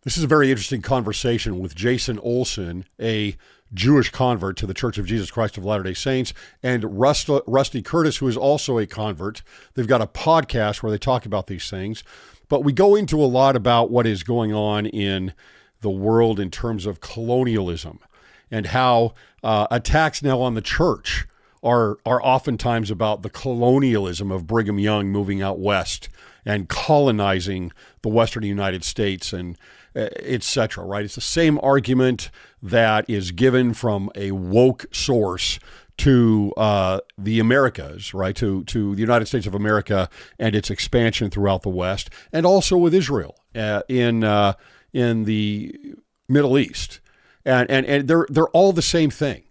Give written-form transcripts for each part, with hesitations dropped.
This is a very interesting conversation with Jason Olson, a Jewish convert to the Church of Jesus Christ of Latter-day Saints, and Rusty Curtis, who is also a convert. They've got a podcast where they talk about these things, but we go into a lot about what is going on in the world in terms of colonialism and how attacks now on the church are oftentimes about the colonialism of Brigham Young moving out west and colonizing the Western United States and et cetera, right? It's the same argument that is given from a woke source to the Americas, right? To the United States of America and its expansion throughout the West, and also with Israel in the Middle East, and they're all the same thing.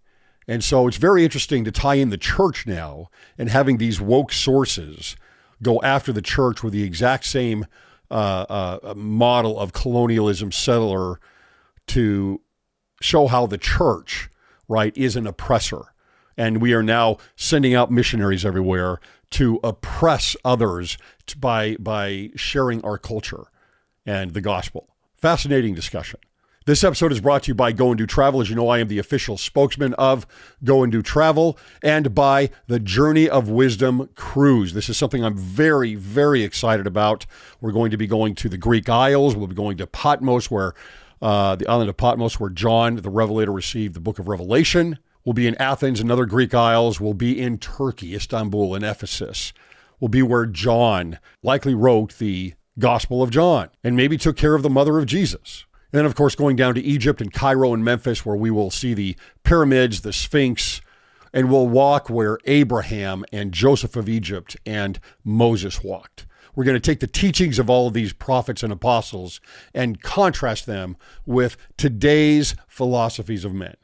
And so it's very interesting to tie in the church now and having these woke sources go after the church with the exact same model of colonialism settler to show how the church, right, is an oppressor. And we are now sending out missionaries everywhere to oppress others by sharing our culture and the gospel. Fascinating discussion. This episode is brought to you by Go and Do Travel. As you know, I am the official spokesman of Go and Do Travel, and by the Journey of Wisdom cruise. This is something I'm very, very excited about. We're going to be going to the Greek Isles. We'll be going to Patmos, where the island of Patmos, where John the Revelator received the book of Revelation. We'll be in Athens and other Greek Isles. We'll be in Turkey, Istanbul, and Ephesus. We'll be where John likely wrote the Gospel of John and maybe took care of the mother of Jesus. And then, of course, going down to Egypt and Cairo and Memphis, where we will see the pyramids, the Sphinx, and we'll walk where Abraham and Joseph of Egypt and Moses walked. We're going to take the teachings of all of these prophets and apostles and contrast them with today's philosophies of men.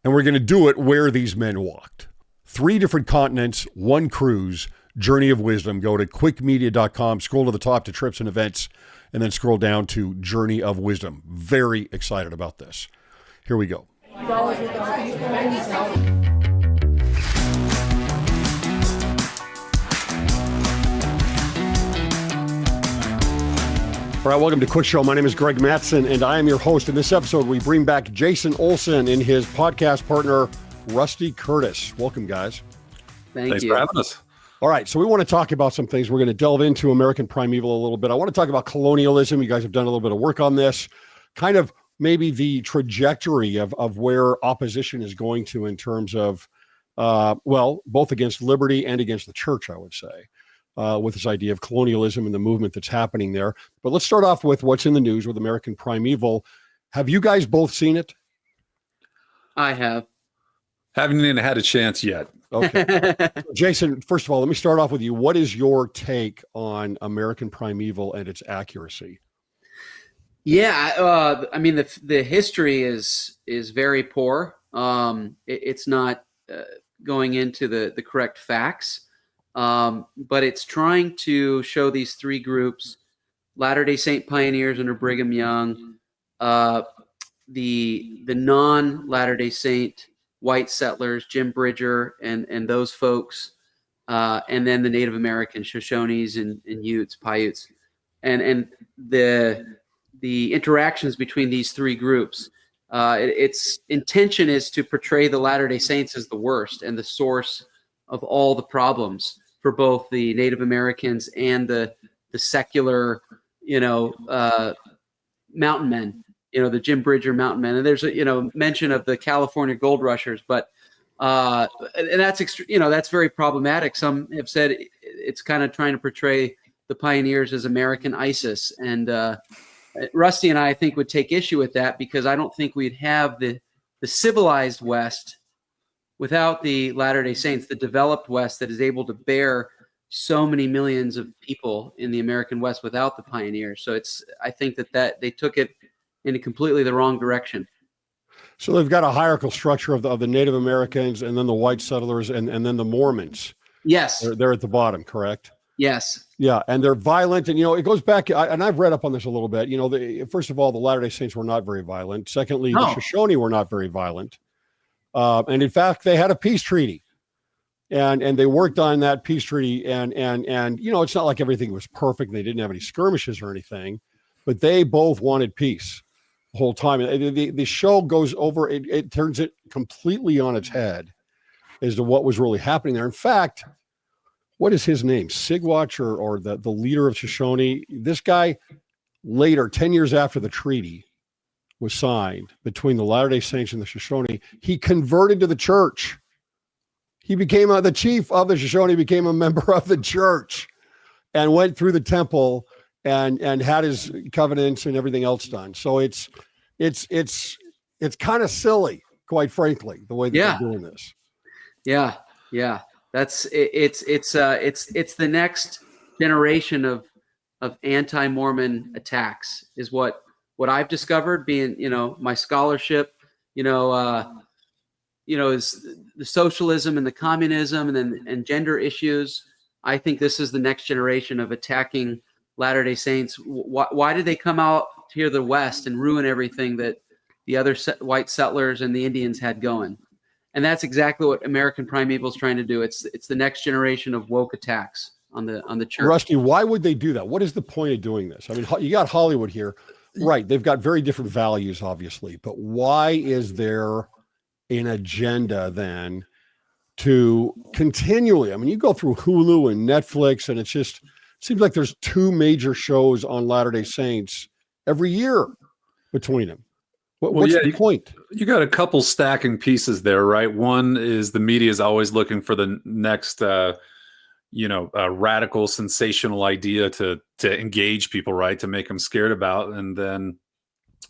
And we're going to do it where these men walked. 3 different continents, 1 cruise, Journey of Wisdom. Go to cwicmedia.com, scroll to the top to trips and events, and then scroll down to Journey of Wisdom. Very excited about this. Here we go. All right, welcome to Cwic Show. My name is Greg Mattson, and I am your host. In this episode, we bring back Jason Olson and his podcast partner, Rusty Curtis. Welcome, guys. Thanks for having us. All right, so we want to talk about some things. We're going to delve into American primeval a little bit. I want to talk about colonialism. You guys have done a little bit of work on this, kind of maybe the trajectory of where opposition is going to in terms of, both against liberty and against the church, I would say, with this idea of colonialism and the movement that's happening there. But let's start off with what's in the news with American primeval. Have you guys both seen it? I have. Haven't even had a chance yet. Okay. Jason, first of all, let me start off with you. What is your take on American primeval and its accuracy? Yeah, I mean, the history is very poor. It's not going into the correct facts, but it's trying to show these 3 groups: Latter-day Saint pioneers under Brigham Young, the non-Latter-day Saint white settlers, Jim Bridger and those folks, and then the Native American Shoshones and Utes, Paiutes, and the interactions between these 3 groups. Its intention is to portray the Latter-day Saints as the worst and the source of all the problems for both the Native Americans and the secular, mountain men. The Jim Bridger mountain men, and there's a mention of the California gold rushers, but and that's very problematic. Some have said it's kind of trying to portray the pioneers as American ISIS, and Rusty and I think would take issue with that, because I don't think we'd have the civilized West without the Latter-day Saints, the developed West that is able to bear so many millions of people in the American West without the pioneers. So I think that they took it in a completely the wrong direction. So they've got a hierarchical structure of the Native Americans, and then the white settlers, and then the Mormons. Yes. They're at the bottom, correct? Yes. Yeah, and they're violent, and it goes back, and I've read up on this a little bit. First of all, the Latter-day Saints were not very violent. Secondly, the Shoshone were not very violent. And in fact, they had a peace treaty. And they worked on that peace treaty, and it's not like everything was perfect. They didn't have any skirmishes or anything, but they both wanted peace. the whole time. The show goes over, it turns it completely on its head as to what was really happening there. In fact, what is his name? Cwic, or the leader of Shoshone. This guy later, 10 years after the treaty was signed between the Latter-day Saints and the Shoshone, he converted to the church. He became the chief of the Shoshone, became a member of the church, and went through the temple and had his covenants and everything else done. So it's kind of silly, quite frankly, the way that they're doing this. Yeah. It's the next generation of anti-Mormon attacks is what I've discovered, being, my scholarship, is the socialism and the communism and gender issues. I think this is the next generation of attacking Latter-day Saints. Why did they come out here to the West and ruin everything that the other white settlers and the Indians had going? And that's exactly what American Primeval is trying to do. It's the next generation of woke attacks on the church. Rusty, why would they do that? What is the point of doing this? I mean, you got Hollywood here, right? They've got very different values, obviously, but why is there an agenda then to continually? I mean, you go through Hulu and Netflix, and it seems like there's two major shows on Latter-day Saints every year between them. What's the point? You got a couple stacking pieces there, right? One is the media is always looking for the next, radical, sensational idea to engage people, right? To make them scared about. And then,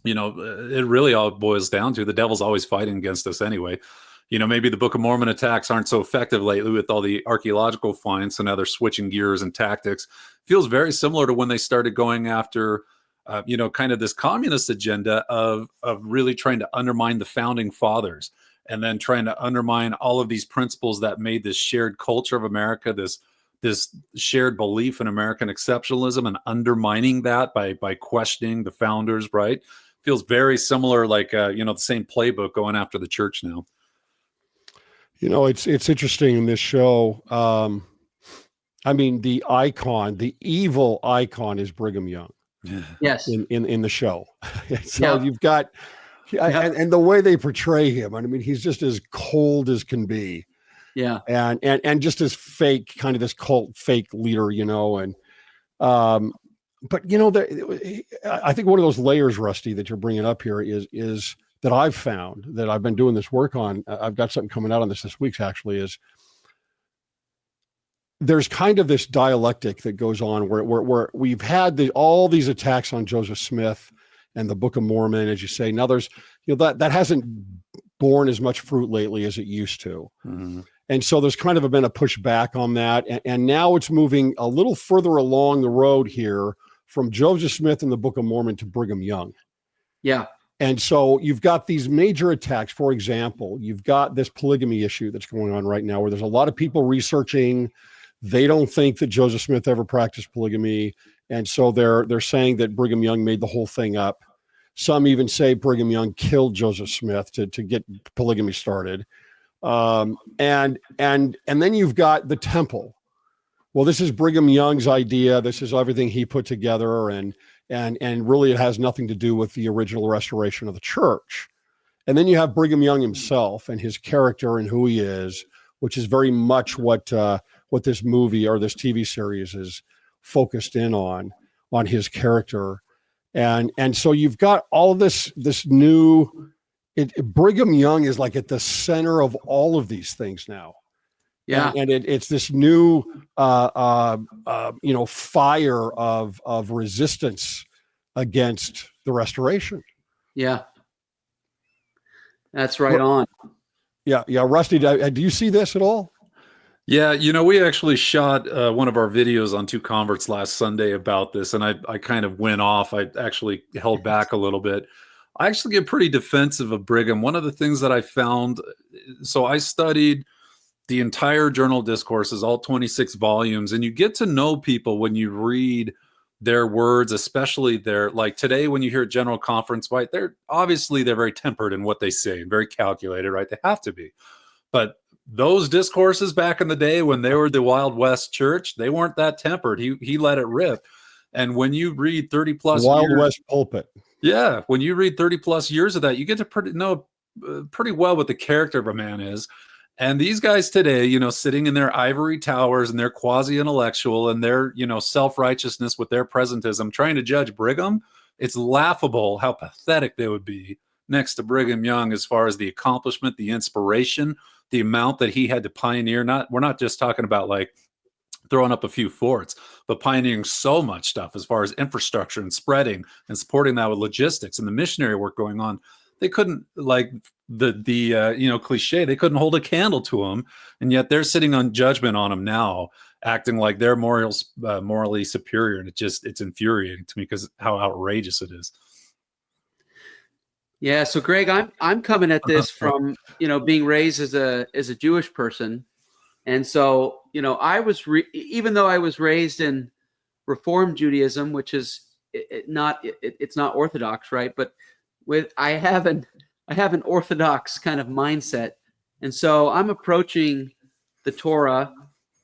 it really all boils down to the devil's always fighting against us anyway. Maybe the Book of Mormon attacks aren't so effective lately with all the archaeological finds, so now they're switching gears and tactics. Feels very similar to when they started going after kind of this communist agenda of really trying to undermine the founding fathers, and then trying to undermine all of these principles that made this shared culture of America, this shared belief in American exceptionalism, and undermining that by questioning the founders, right? Feels very similar, like, the same playbook going after the church now. It's interesting in this show. I mean, the evil icon is Brigham Young. Yes. In the show. So you've got, and the way they portray him, I mean, he's just as cold as can be. Yeah. And just as fake, kind of this cult fake leader, but I think one of those layers, Rusty, that you're bringing up here is that I've found, that I've been doing this work on. I've got something coming out on this week's actually, is there's kind of this dialectic that goes on where we've had all these attacks on Joseph Smith and the Book of Mormon, as you say. Now there's, that hasn't borne as much fruit lately as it used to. Mm-hmm. And so there's kind of been a pushback on that. And now it's moving a little further along the road here from Joseph Smith and the Book of Mormon to Brigham Young. Yeah. And so you've got these major attacks. For example, you've got this polygamy issue that's going on right now, where there's a lot of people researching. They don't think that Joseph Smith ever practiced polygamy. And so they're saying that Brigham Young made the whole thing up. Some even say Brigham Young killed Joseph Smith to get polygamy started. And then you've got the temple. Well, this is Brigham Young's idea. This is everything he put together. And really it has nothing to do with the original restoration of the church. And then you have Brigham Young himself and his character and who he is, which is very much what this movie or this TV series is focused in on his character. And so you've got all of this new, Brigham Young is like at the center of all of these things now. Yeah. And it's this new, fire of resistance against the restoration. Yeah. That's right on. Yeah. Yeah. Rusty, do you see this at all? Yeah, we actually shot one of our videos on Two Converts last Sunday about this, and I kind of went off. I actually held back a little bit. I actually get pretty defensive of Brigham. One of the things that I found, so I studied the entire journal discourses, all 26 volumes, and you get to know people when you read their words, especially like today when you hear General Conference, right? They're very tempered in what they say and very calculated, right? They have to be. But those discourses back in the day when they were the Wild West church, they weren't that tempered. He let it rip. And when you read 30 plus Wild West pulpit. Yeah, when you read 30 plus years of that, you get to know pretty well what the character of a man is. And these guys today, sitting in their ivory towers and their quasi-intellectual and their, self-righteousness with their presentism, trying to judge Brigham, it's laughable how pathetic they would be next to Brigham Young as far as the accomplishment, the inspiration, the amount that he had to pioneer. We're not just talking about like throwing up a few forts, but pioneering so much stuff as far as infrastructure and spreading and supporting that with logistics and the missionary work going on. They couldn't, like the cliche, they couldn't hold a candle to him, and yet they're sitting on judgment on him now, acting like they're morally superior, and it's infuriating to me because how outrageous it is. Yeah, so Greg, I'm coming at this from being raised as a Jewish person, and so I was even though I was raised in Reform Judaism, which is it's not Orthodox, right? But I have an Orthodox kind of mindset, and so I'm approaching the Torah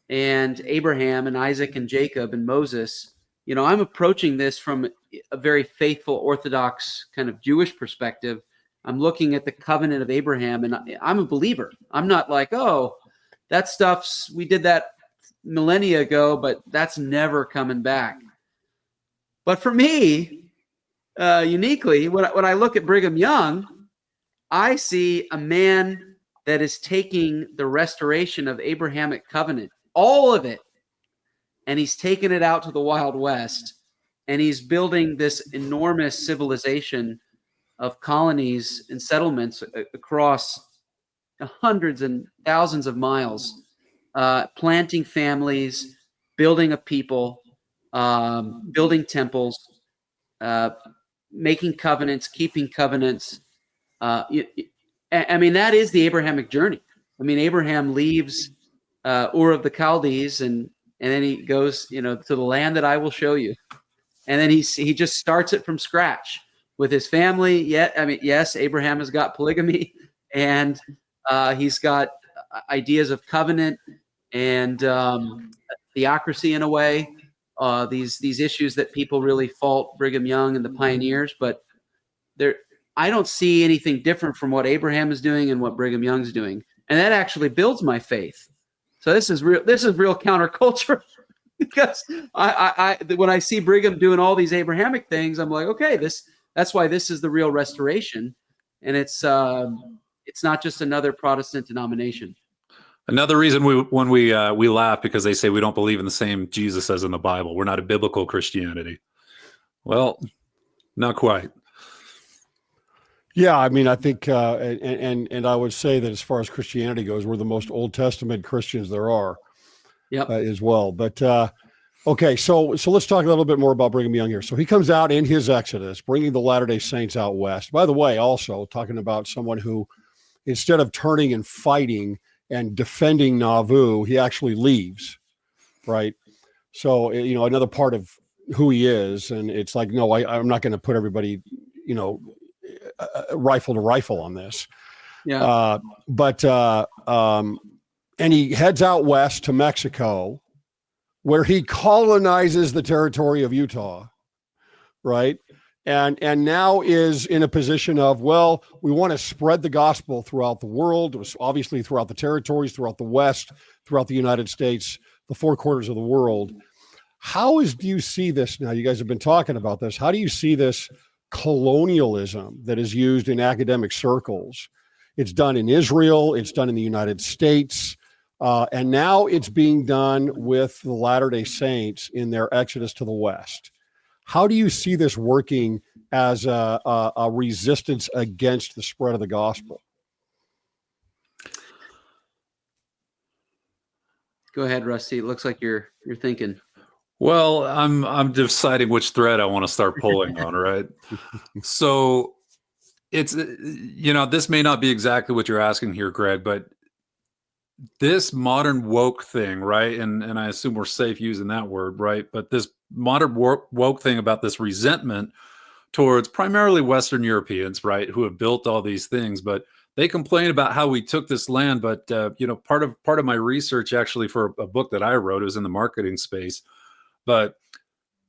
and Abraham and Isaac and Jacob and Moses. I'm approaching this from a very faithful Orthodox kind of Jewish perspective. I'm looking at the covenant of Abraham, and I'm a believer. I'm not like, oh, that stuff's, we did that millennia ago, but that's never coming back. But for me, uniquely, when I look at Brigham Young, I see a man that is taking the restoration of Abrahamic covenant, all of it, and he's taken it out to the Wild West, and he's building this enormous civilization of colonies and settlements across hundreds and thousands of miles, planting families, building a people, building temples, making covenants, keeping covenants. I mean, that is the Abrahamic journey. I mean, Abraham leaves Ur of the Chaldees, and then he goes, to the land that I will show you. And then he just starts it from scratch with his family. Yes, Abraham has got polygamy, and he's got ideas of covenant and theocracy in a way. These issues that people really fault Brigham Young and the pioneers, but I don't see anything different from what Abraham is doing and what Brigham Young's doing, and that actually builds my faith. So this is real counterculture, because I when I see Brigham doing all these Abrahamic things, I'm like, okay, that's why this is the real restoration, and it's not just another Protestant denomination. Another reason we laugh, because they say we don't believe in the same Jesus as in the Bible. We're not a biblical Christianity. Well, not quite. Yeah, I mean, I think, and I would say that as far as Christianity goes, we're the most Old Testament Christians there are, as well. But okay, so let's talk a little bit more about Brigham Young here. So he comes out in his Exodus, bringing the Latter-day Saints out west. By the way, also talking about someone who, instead of turning and fighting and defending Nauvoo, he actually leaves, right? So another part of who he is, and it's like, no, I'm not going to put everybody, rifle to rifle on this. Yeah. And he heads out west to Mexico, where he colonizes the territory of Utah, right? And now is in a position of, well, we want to spread the gospel throughout the world, obviously throughout the territories, throughout the West, throughout the United States, the four quarters of the world. Do you see this now? You guys have been talking about this. How do you see this colonialism that is used in academic circles? It's done in Israel, it's done in the United States, and now it's being done with the Latter-day Saints in their exodus to the West. How do you see this working as a resistance against the spread of the gospel? Go ahead, Rusty. It looks like you're thinking. Well, I'm deciding which thread I want to start pulling on, right? So it's, this may not be exactly what you're asking here, Greg, but this modern woke thing, right? And I assume we're safe using that word, right? But this modern woke thing about this resentment towards primarily Western Europeans, right, who have built all these things, but they complain about how we took this land. But part of my research actually for a book that I wrote, it was in the marketing space. But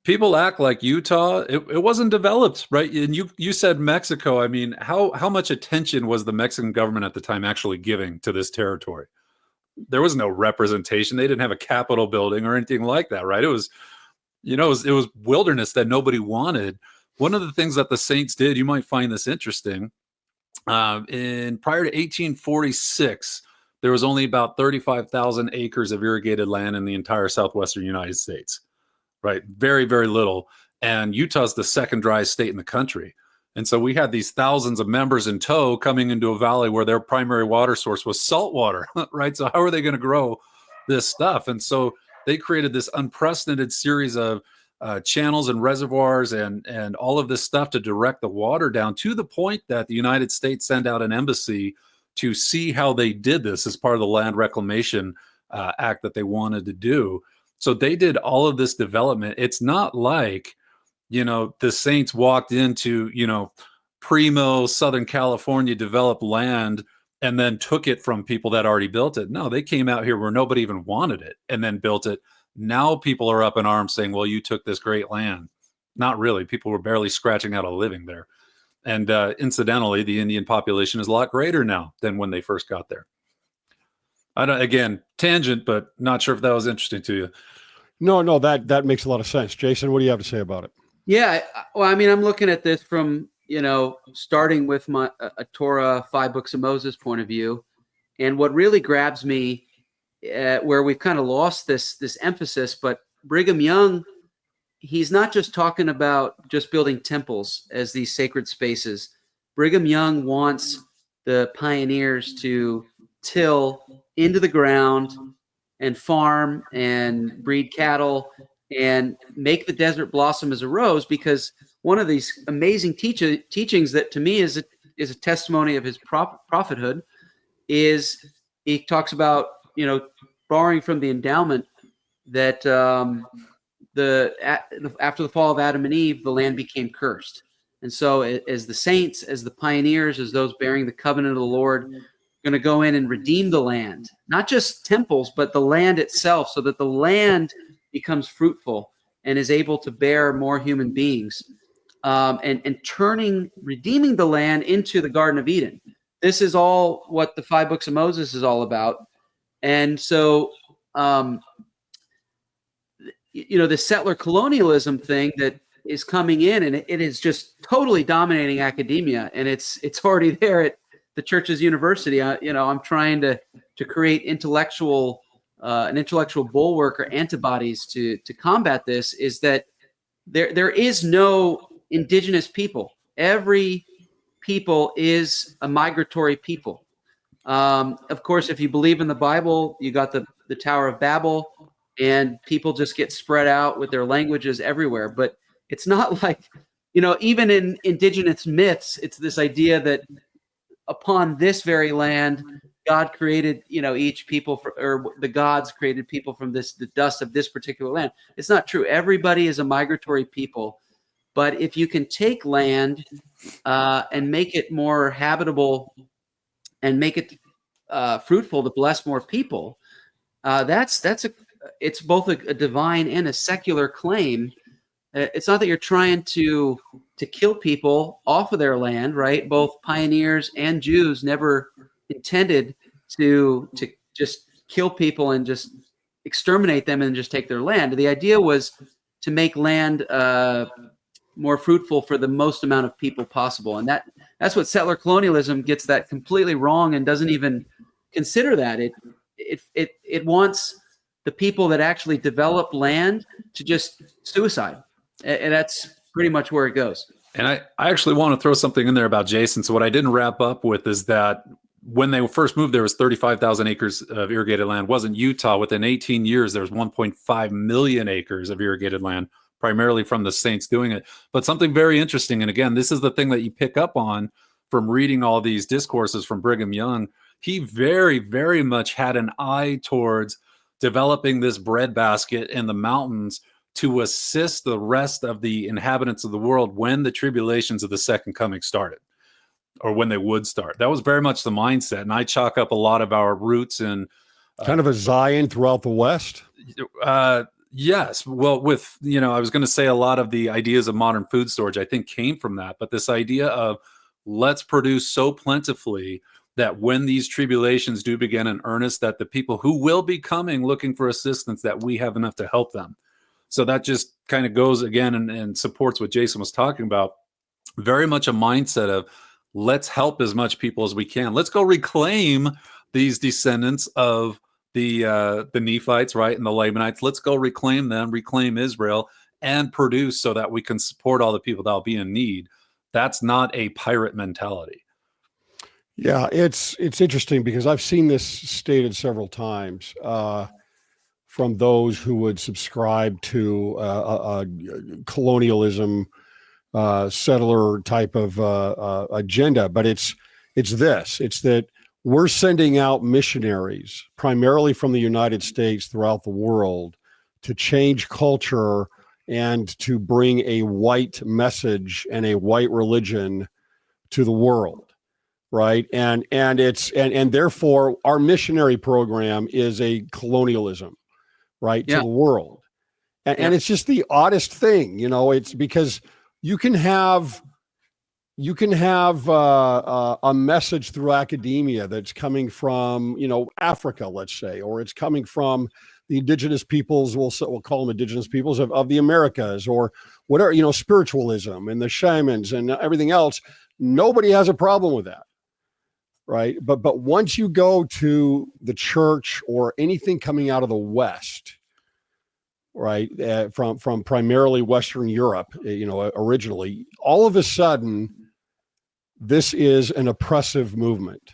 people act like Utah, it wasn't developed, right? And you said Mexico. I mean, how much attention was the Mexican government at the time actually giving to this territory? There was no representation. They didn't have a Capitol building or anything like that, right? It was, it was wilderness that nobody wanted. One of the things that the Saints did, you might find this interesting, in prior to 1846, there was only about 35,000 acres of irrigated land in the entire southwestern United States, right? Very, very little. And Utah's the second driest state in the country. And so we had these thousands of members in tow coming into a valley where their primary water source was salt water, right? So how are they going to grow this stuff? And so they created this unprecedented series of channels and reservoirs and all of this stuff to direct the water down, to the point that the United States sent out an embassy to see how they did this as part of the Land Reclamation Act that they wanted to do. So they did all of this development. It's not like, the Saints walked into, primo Southern California developed land and then took it from people that already built it. No, they came out here where nobody even wanted it and then built it. Now people are up in arms saying, well, you took this great land. Not really. People were barely scratching out a living there. And incidentally, the Indian population is a lot greater now than when they first got there. Again, tangent, but not sure if that was interesting to you. No, that makes a lot of sense. Jason, what do you have to say about it? Yeah, well, I mean, I'm looking at this from, starting with my a Torah, 5 books of Moses point of view. And what really grabs me, where we've kind of lost this emphasis, but Brigham Young, he's not just talking about just building temples as these sacred spaces. Brigham Young wants the pioneers to till into the ground and farm and breed cattle and make the desert blossom as a rose, because one of these amazing teachings that to me is a testimony of his prophethood is he talks about, borrowing from the endowment that after the fall of Adam and Eve, the land became cursed. And so as the saints, as the pioneers, as those bearing the covenant of the Lord, going to go in and redeem the land, not just temples, but the land itself, so that the land becomes fruitful and is able to bear more human beings, and redeeming the land into the Garden of Eden. This is all what the 5 books of Moses is all about. And so, the settler colonialism thing that is coming in, and it is just totally dominating academia, and it's already there at the church's university. I'm trying to create an intellectual bulwark or antibodies to combat this. Is that there is no indigenous people. Every people is a migratory people. Of course, if you believe in the Bible, you got the Tower of Babel, and people just get spread out with their languages everywhere. But it's not like, even in indigenous myths, it's this idea that upon this very land, God created, each people, or the gods created people from the dust of this particular land. It's not true. Everybody is a migratory people. But if you can take land and make it more habitable and make it fruitful to bless more people, it's both a divine and a secular claim. It's not that you're trying to kill people off of their land, right? Both pioneers and Jews never intended to just kill people and just exterminate them and just take their land. The idea was to make land more fruitful for the most amount of people possible. And that's what settler colonialism gets that completely wrong and doesn't even consider that. It wants the people that actually develop land to just suicide. And that's pretty much where it goes. And I actually want to throw something in there about Jason. So what I didn't wrap up with is that when they first moved, there was 35,000 acres of irrigated land. It wasn't Utah. Within 18 years, there was 1.5 million acres of irrigated land, primarily from the Saints doing it. But something very interesting, and again, this is the thing that you pick up on from reading all these discourses from Brigham Young. He very, very much had an eye towards developing this breadbasket in the mountains to assist the rest of the inhabitants of the world when the tribulations of the second coming started, or when they would start. That was very much the mindset. And I chalk up a lot of our roots in kind of a Zion throughout the West. Yes. Well, I was going to say a lot of the ideas of modern food storage, I think, came from that. But this idea of let's produce so plentifully that when these tribulations do begin in earnest, that the people who will be coming looking for assistance, that we have enough to help them. So that just kind of goes again and supports what Jason was talking about. Very much a mindset of let's help as much people as we can. Let's go reclaim these descendants of the Nephites, right, and the Lamanites. Let's go reclaim them, reclaim Israel, and produce so that we can support all the people that will be in need. That's not a pirate mentality. Yeah, it's interesting because I've seen this stated several times from those who would subscribe to a colonialism, settler type of agenda. But it's that we're sending out missionaries, primarily from the United States throughout the world, to change culture and to bring a white message and a white religion to the world. Right. And therefore our missionary program is a colonialism, right, to the world. And it's just the oddest thing, it's because you can have a message through academia that's coming from, Africa, let's say, or it's coming from the indigenous peoples, we'll call them indigenous peoples of the Americas, or whatever, spiritualism and the shamans and everything else. Nobody has a problem with that. Right. But once you go to the church or anything coming out of the West, right, from primarily Western Europe, originally, all of a sudden, this is an oppressive movement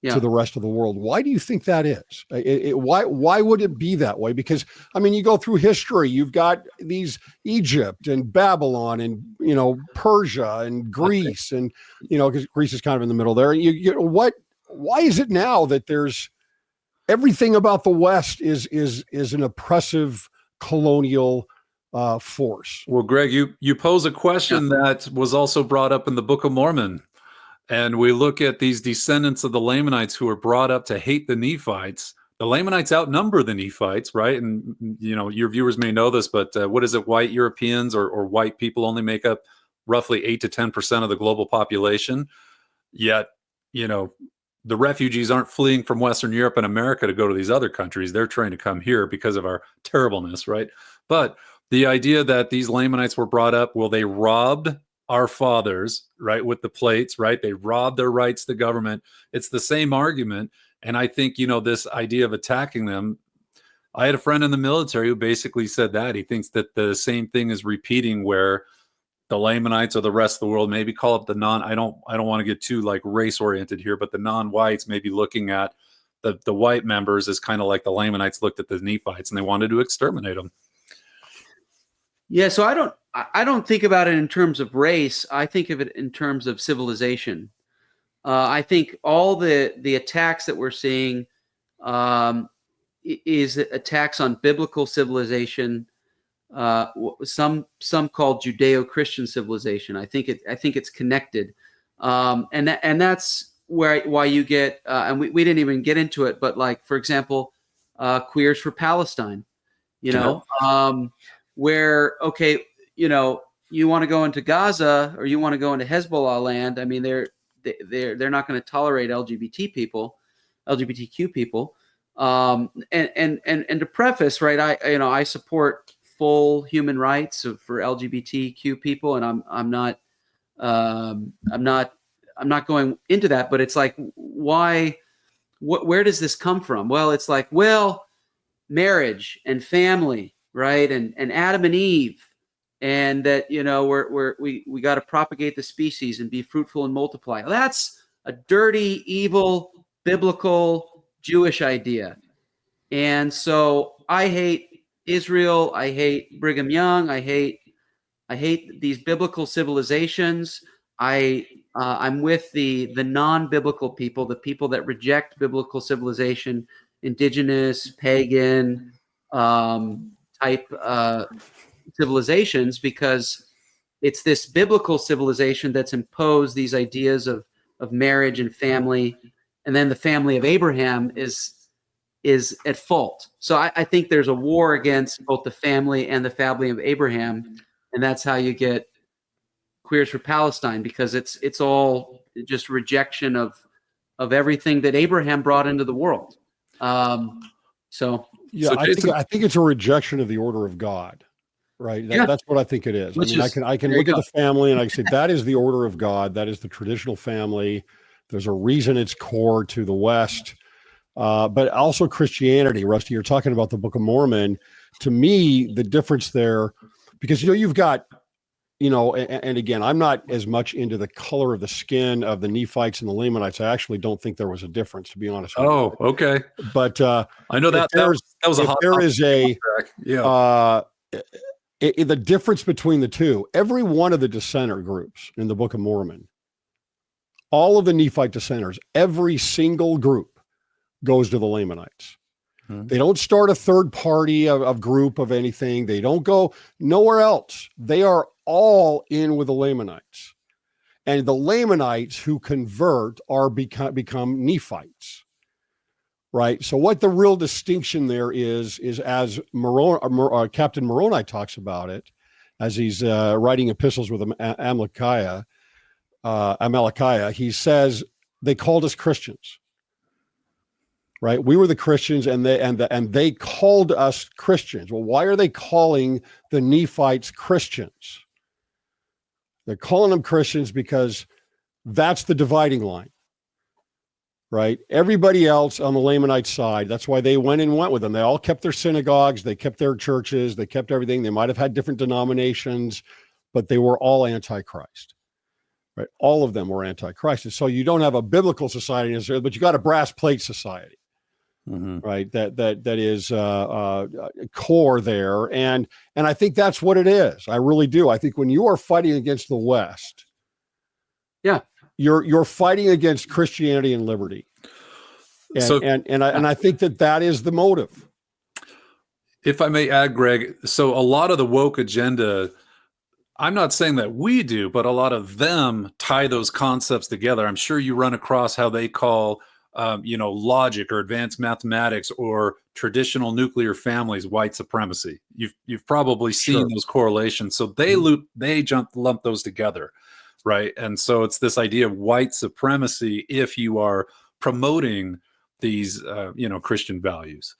to the rest of the world. Why do you think that is? Why would it be that way? Because, you go through history, you've got these Egypt and Babylon and, Persia and Greece and, because Greece is kind of in the middle there. Why is it now that there's everything about the West is an oppressive colonial force? Well, Greg, you pose a question that was also brought up in the Book of Mormon. And we look at these descendants of the Lamanites who were brought up to hate the Nephites. The Lamanites outnumber the Nephites, right? And, your viewers may know this, but what is it? White Europeans or white people only make up roughly 8 to 10% of the global population. Yet, the refugees aren't fleeing from Western Europe and America to go to these other countries. They're trying to come here because of our terribleness, right? But the idea that these Lamanites were brought up, they robbed our fathers, right, with the plates, right? They robbed their rights to government. It's the same argument. And I think, this idea of attacking them, I had a friend in the military who basically said that. He thinks that the same thing is repeating where the Lamanites or the rest of the world, maybe call up the I don't want to get too like race oriented here, but the non-whites may be looking at the white members as kind of like the Lamanites looked at the Nephites and they wanted to exterminate them. Yeah, so I don't think about it in terms of race. I think of it in terms of civilization. I think all the attacks that we're seeing is attacks on biblical civilization. Some call Judeo-Christian civilization. I think it's connected, and that's why you get. And we didn't even get into it, but like for example, Queers for Palestine. Where you want to go into Gaza or you want to go into Hezbollah land. They're not going to tolerate LGBTQ people. And to preface, right, I support full human rights for LGBTQ people, and I'm not going into that. But it's like, why? Where does this come from? Well, it's like, marriage and family. Right. And Adam and Eve, and that, we got to propagate the species and be fruitful and multiply. Well, that's a dirty, evil, biblical Jewish idea. And so I hate Israel. I hate Brigham Young. I hate these biblical civilizations. I'm with the non-biblical people, the people that reject biblical civilization, indigenous, pagan, type civilizations, because it's this biblical civilization that's imposed these ideas of marriage and family. And then the family of Abraham is is at fault. So I think there's a war against both the family and the family of Abraham, and that's how you get Queers for Palestine, because it's all just rejection of everything that Abraham brought into the world. So I think it's a rejection of the order of God, right? That's what I think it is. I can look at the family and I can say that is the order of God. That is the traditional family. There's a reason it's core to the West, but also Christianity. Rusty, you're talking about the Book of Mormon. To me, the difference there, because you've got. And again, I'm not as much into the color of the skin of the Nephites and the Lamanites. I actually don't think there was a difference, to be honest with you. Oh, okay. But I know that was a hot topic. The difference between the two, every one of the dissenter groups in the Book of Mormon, all of the Nephite dissenters, every single group goes to the Lamanites. They don't start a third party of group of anything. They don't go nowhere else. They are all in with the Lamanites. And the Lamanites who convert become Nephites, right? So what the real distinction there is as Captain Moroni talks about it, as he's writing epistles with Amalickiah, he says, they called us Christians. Right, we were the Christians, and they called us Christians. Well, why are they calling the Nephites Christians? They're calling them Christians because that's the dividing line. Right, everybody else on the Lamanite side. That's why they went with them. They all kept their synagogues, they kept their churches, they kept everything. They might have had different denominations, but they were all anti-Christ. Right, all of them were anti-Christ. And so you don't have a biblical society in Israel, but you got a brass plate society. Right, that is core there, and I think that's what it is. I really do. I think when you are fighting against the West, you're fighting against Christianity and liberty, and I think that is the motive. If I may add, Greg, so a lot of the woke agenda, I'm not saying that we do, but a lot of them tie those concepts together. I'm sure you run across how they call logic or advanced mathematics or traditional nuclear families white supremacy. You've probably seen those correlations. So they lump those together, right? And so it's this idea of white supremacy if you are promoting these Christian values.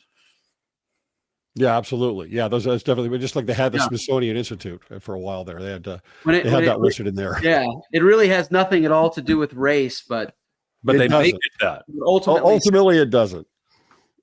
Yeah, absolutely. Yeah, that's definitely just like they had the Smithsonian Institute for a while there. They had that listed in there. Yeah, it really has nothing at all to do with race, but they make it that. Ultimately, it doesn't.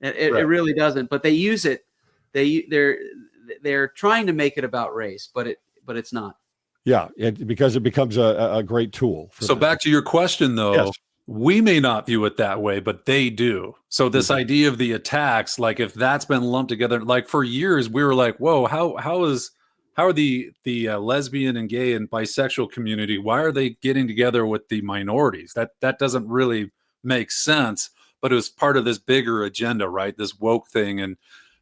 It really doesn't. But they use it. They're trying to make it about race, but it's not. Yeah, because it becomes a great tool. So back to your question, though, we may not view it that way, but they do. So this idea of the attacks, like if that's been lumped together, like for years we were like, whoa, how are the lesbian and gay and bisexual community, why are they getting together with the minorities? That doesn't really make sense, but it was part of this bigger agenda, right? This woke thing. And,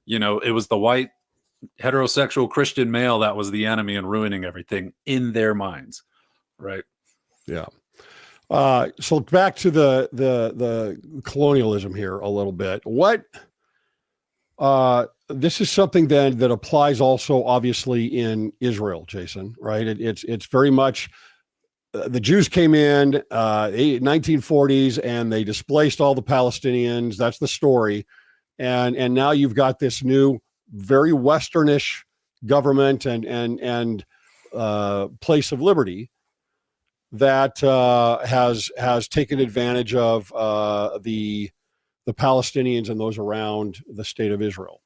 it was the white heterosexual Christian male that was the enemy and ruining everything in their minds. Right. Yeah. So back to the colonialism here a little bit. This is something then that applies also obviously in Israel, Jason, right? It's very much the Jews came in 1940s and they displaced all the Palestinians. That's the story. And now you've got this new, very Westernish government and place of liberty that has taken advantage of the Palestinians and those around the state of Israel.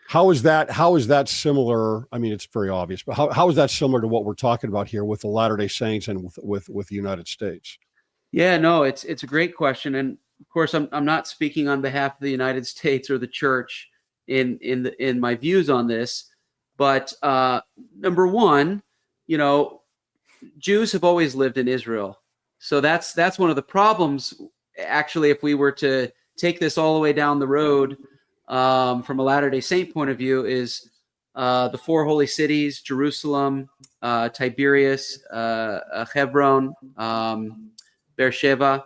How is that similar? I mean, it's very obvious, but how is that similar to what we're talking about here with the Latter-day Saints and with the United States? Yeah, no, it's a great question, and of course, I'm not speaking on behalf of the United States or the church in my views on this, but number one, Jews have always lived in Israel, so that's one of the problems. Actually, if we were to take this all the way down the road. From a Latter-day Saint point of view, is the four holy cities: Jerusalem, Tiberias, Hebron, Beersheba.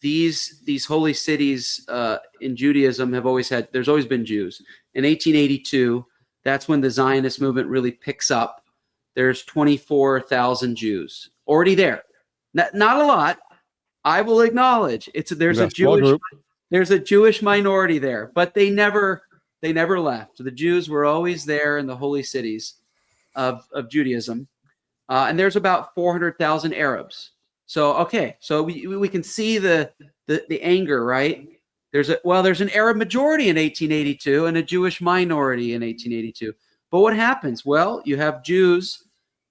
these holy cities in Judaism there's always been Jews. In 1882, that's when the Zionist movement really picks up. There's 24,000 Jews already there. Not a lot. I will acknowledge there's a Jewish minority there, but they never left. The Jews were always there in the holy cities of Judaism, and there's about 400,000 Arabs. So we can see the anger, right? There's an Arab majority in 1882 and a Jewish minority in 1882. But what happens? Well, you have Jews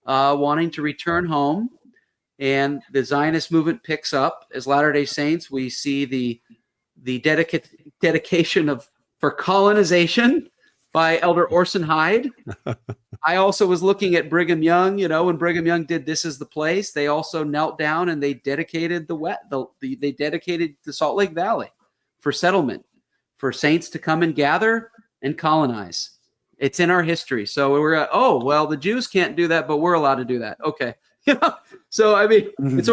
wanting to return home, and the Zionist movement picks up. As Latter-day Saints, we see the dedication for colonization by Elder Orson Hyde. I also was looking at Brigham Young. When Brigham Young did "This Is the Place," they also knelt down and they dedicated they dedicated the Salt Lake Valley for settlement, for saints to come and gather and colonize. It's in our history. So the Jews can't do that, but we're allowed to do that. Okay. So I mean, it was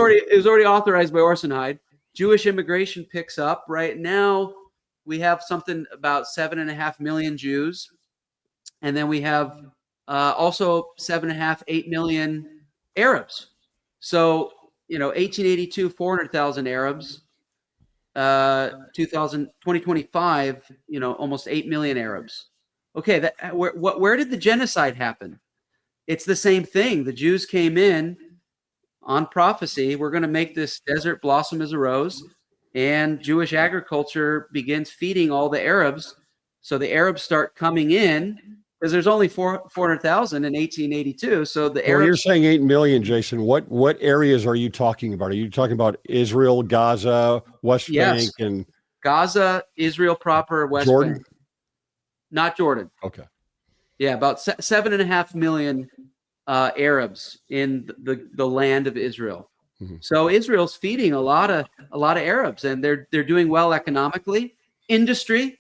already authorized by Orson Hyde. Jewish immigration picks up. Right now, we have something about 7.5 million Jews, and then we have also 7.5, 8 million Arabs. So 1882, 400,000 Arabs. 2025, almost 8 million Arabs. Okay, where did the genocide happen? It's the same thing. The Jews came in on prophecy. We're going to make this desert blossom as a rose, and Jewish agriculture begins feeding all the Arabs. So the Arabs start coming in because there's only 400,000 in 1882. So the Arabs. You're saying 8 million, Jason. What areas are you talking about? Are you talking about Israel, Gaza, West Bank, and Gaza, Israel proper, West Jordan? Bank? Not Jordan. Okay. Yeah, about 7.5 million Arabs in the land of Israel. Mm-hmm. So Israel's feeding a lot of Arabs, and they're doing well economically. Industry,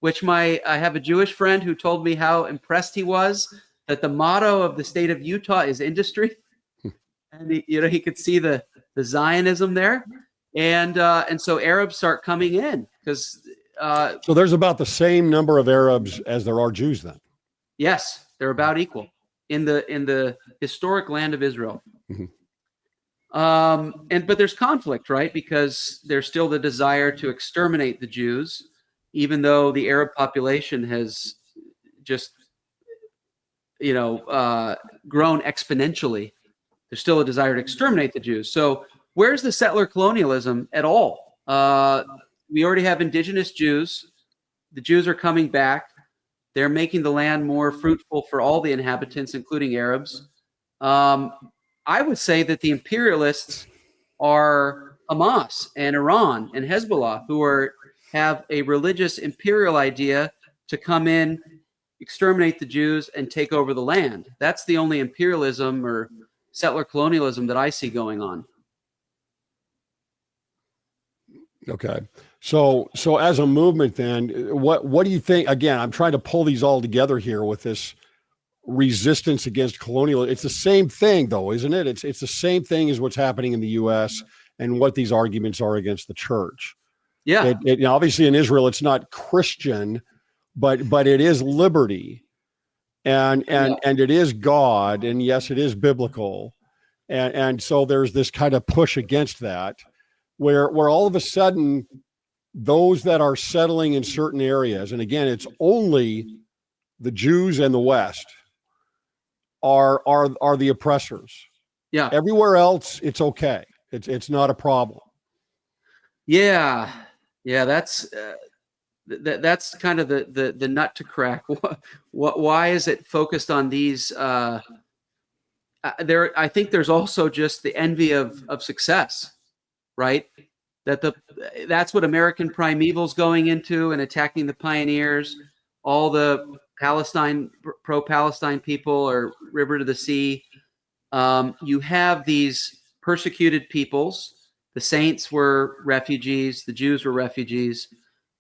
which I have a Jewish friend who told me how impressed he was that the motto of the state of Utah is industry, and he could see the Zionism there, and so Arabs start coming in because. So there's about the same number of Arabs as there are Jews then. Yes, they're about equal in the historic land of Israel. Mm-hmm. But there's conflict, right? Because there's still the desire to exterminate the Jews, even though the Arab population has just, grown exponentially. There's still a desire to exterminate the Jews. So where's the settler colonialism at all? We already have indigenous Jews. The Jews are coming back. They're making the land more fruitful for all the inhabitants, including Arabs. I would say that the imperialists are Hamas and Iran and Hezbollah, who have a religious imperial idea to come in, exterminate the Jews, and take over the land. That's the only imperialism or settler colonialism that I see going on. Okay. So as a movement then, what do you think? Again, I'm trying to pull these all together here with this resistance against colonialism. It's the same thing though, isn't it? It's the same thing as what's happening in the US and what these arguments are against the church. Yeah. Obviously in Israel, it's not Christian, but it is liberty and it is God. And yes, it is biblical. And so there's this kind of push against that where all of a sudden those that are settling in certain areas, and again, it's only the Jews and the West are the oppressors. Yeah. Everywhere else, it's okay. It's not a problem. Yeah. That's kind of the nut to crack. Why is it focused on these? I think there's also just the envy of success, right? That's what American primeval's going into and attacking the pioneers. All the pro-Palestine people or river to the sea. You have these persecuted peoples. The saints were refugees. The Jews were refugees.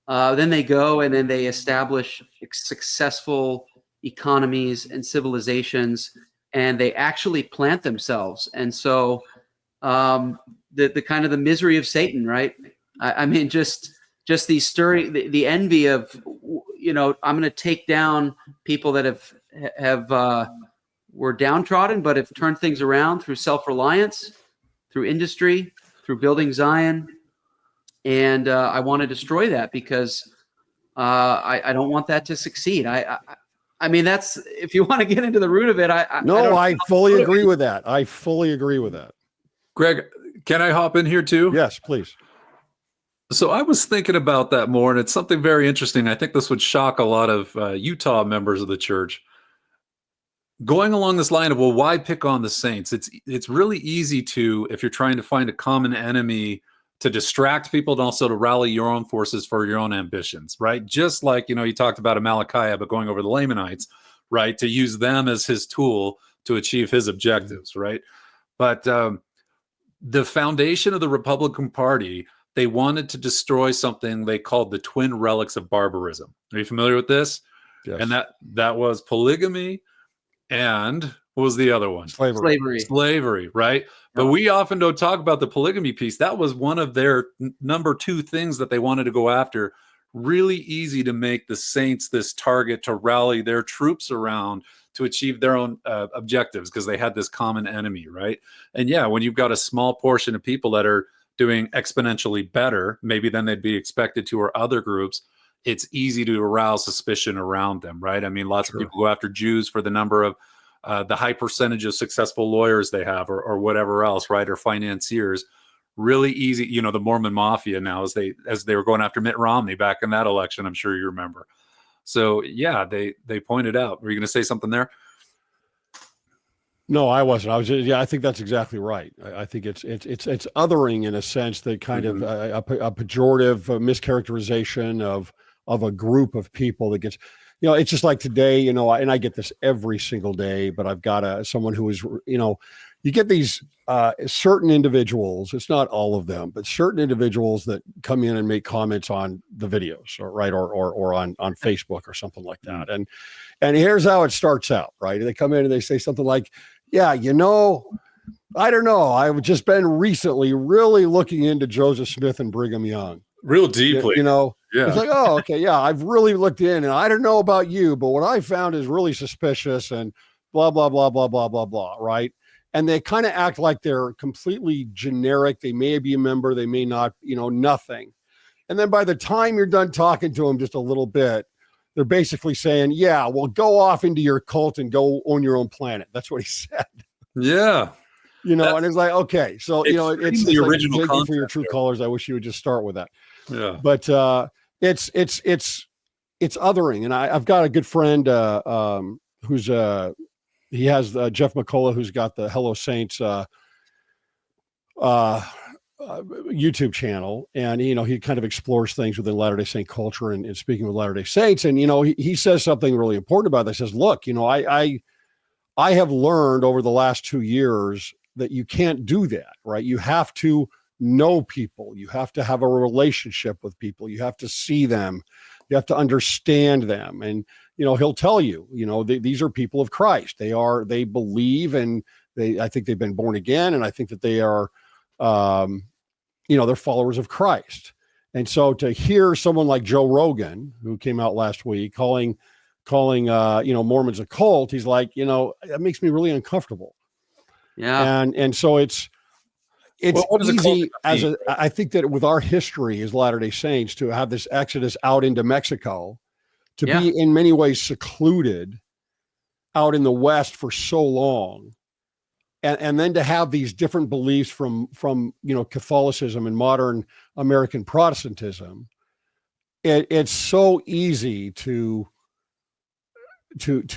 Then they go and then they establish successful economies and civilizations, and they actually plant themselves. And so the kind of the misery of Satan, right? I mean, just the stirring, the envy of, I'm going to take down people that were downtrodden, but have turned things around through self-reliance, through industry, through building Zion. And I want to destroy that because I don't want that to succeed. I mean, that's, if you want to get into the root of it, I fully agree with that. I fully agree with that. Greg, can I hop in here too? Yes, please. So I was thinking about that more, and it's something very interesting. I think this would shock a lot of Utah members of the church. Going along this line of, well, why pick on the saints? It's really easy to, if you're trying to find a common enemy, to distract people and also to rally your own forces for your own ambitions, right? Just like, you talked about Amalickiah, but going over the Lamanites, right? To use them as his tool to achieve his objectives, right? But the foundation of the Republican Party, they wanted to destroy something they called the twin relics of barbarism. Are you familiar with this? Yes. And that was polygamy and what was the other one? Slavery, right? But we often don't talk about the polygamy piece. That was one of their number 2 things that they wanted to go after. Really easy to make the saints this target to rally their troops around to achieve their own objectives, because they had this common enemy, right? And yeah, when you've got a small portion of people that are doing exponentially better, maybe than they'd be expected to, or other groups, it's easy to arouse suspicion around them, right? I mean, lots of people go after Jews for the number of the high percentage of successful lawyers they have, or whatever else, right? Or financiers. Really easy, the Mormon Mafia now, as they were going after Mitt Romney back in that election, I'm sure you remember. So yeah, they pointed out. Were you going to say something there? No, I wasn't. I think that's exactly right. I think it's othering in a sense, that kind of a pejorative mischaracterization of a group of people that gets, it's just like today, and I get this every single day, but I've got someone who is, you get these certain individuals, it's not all of them, but certain individuals that come in and make comments on the videos, or on Facebook or something like that. And here's how it starts out, right? They come in and they say something like, yeah, I don't know. I've just been recently really looking into Joseph Smith and Brigham Young. Real deeply. Yeah. It's like, oh, okay, yeah, I've really looked in, and I don't know about you, but what I found is really suspicious, and blah, blah, blah, blah, blah, blah, blah, right? And they kind of act like they're completely generic. They may be a member, they may not, nothing. And then by the time you're done talking to them just a little bit, they're basically saying, yeah, well, go off into your cult and go own your own planet. That's what he said. Yeah. And it's like, okay, so, it's the like, original thank you for your concept true there. colors. I wish you would just start with that. Yeah. But it's othering. And I've got a good friend who's he has Jeff McCullough, who's got the Hello Saints YouTube channel, and he kind of explores things within Latter-day Saint culture and speaking with Latter-day Saints, and he says something really important about this. He says, look, I have learned over the last 2 years that you can't do that, right? You have to know people, you have to have a relationship with people, you have to see them, you have to understand them, and he'll tell you, these are people of Christ. They believe, and I think they've been born again, and I think that they are they're followers of Christ. And so to hear someone like Joe Rogan, who came out last week, calling Mormons a cult, he's like, that makes me really uncomfortable. Yeah. And so it's easy I think that with our history as Latter-day Saints to have this exodus out into Mexico, to be in many ways secluded out in the West for so long. And then to have these different beliefs from Catholicism and modern American Protestantism, it's so easy to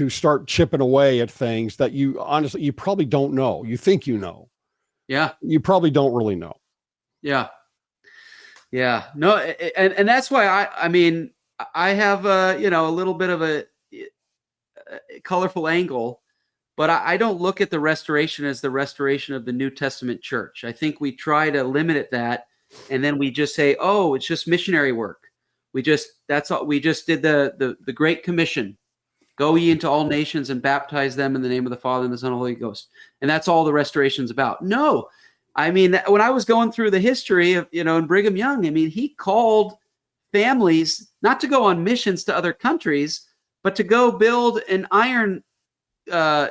start chipping away at things that you probably don't know. You think you know. Yeah. You probably don't really know. Yeah. Yeah. No, and that's why I have a little bit of a colorful angle. But I don't look at the restoration as the restoration of the New Testament church. I think we try to limit it that, and then we just say, oh, it's just missionary work. That's all. We just did the Great Commission. Go ye into all nations and baptize them in the name of the Father and the Son and the Holy Ghost. And that's all the restoration's about. No, I mean, when I was going through the history of, in Brigham Young, I mean, he called families not to go on missions to other countries, but to go build an iron, to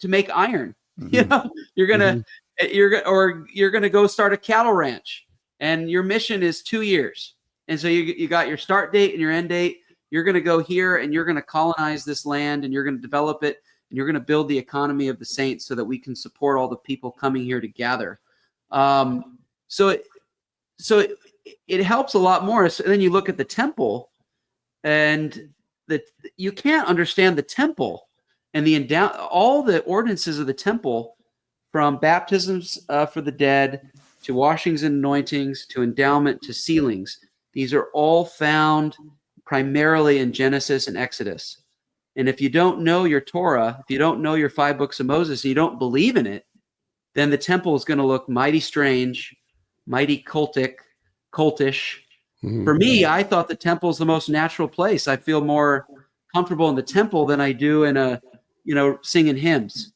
make iron. Mhm. You're gonna go start a cattle ranch, and your mission is 2 years. And so you got your start date and your end date. You're going to go here and you're going to colonize this land and you're going to develop it and you're going to build the economy of the saints so that we can support all the people coming here to gather. So it helps a lot more. So then you look at the temple, and you can't understand the temple and all the ordinances of the temple, from baptisms for the dead to washings and anointings to endowment to sealings. These are all found primarily in Genesis and Exodus. And if you don't know your Torah, if you don't know your 5 books of Moses, and you don't believe in it, then the temple is going to look mighty strange, mighty cultish. Mm-hmm. For me, I thought the temple is the most natural place. I feel more comfortable in the temple than I do in singing hymns.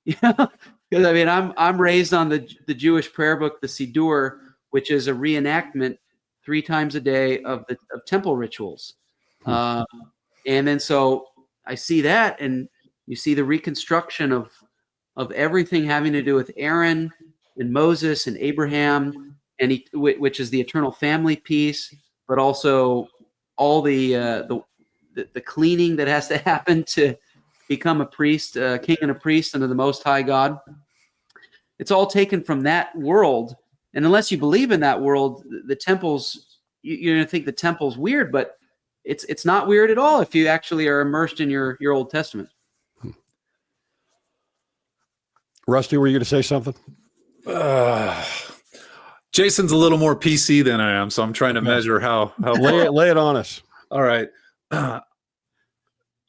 Because I mean, I'm raised on the Jewish prayer book, the Siddur, which is a reenactment 3 times a day of temple rituals. And then so I see that, and you see the reconstruction of everything having to do with Aaron and Moses and Abraham, and which is the eternal family piece, but also all the cleaning that has to happen to become a priest, king and a priest under the Most High God. It's all taken from that world. And unless you believe in that world, the temples, you're going to think the temple's weird, but it's not weird at all if you actually are immersed in your Old Testament. Rusty, were you going to say something? Jason's a little more PC than I am, so I'm trying to measure how lay it on us. All right.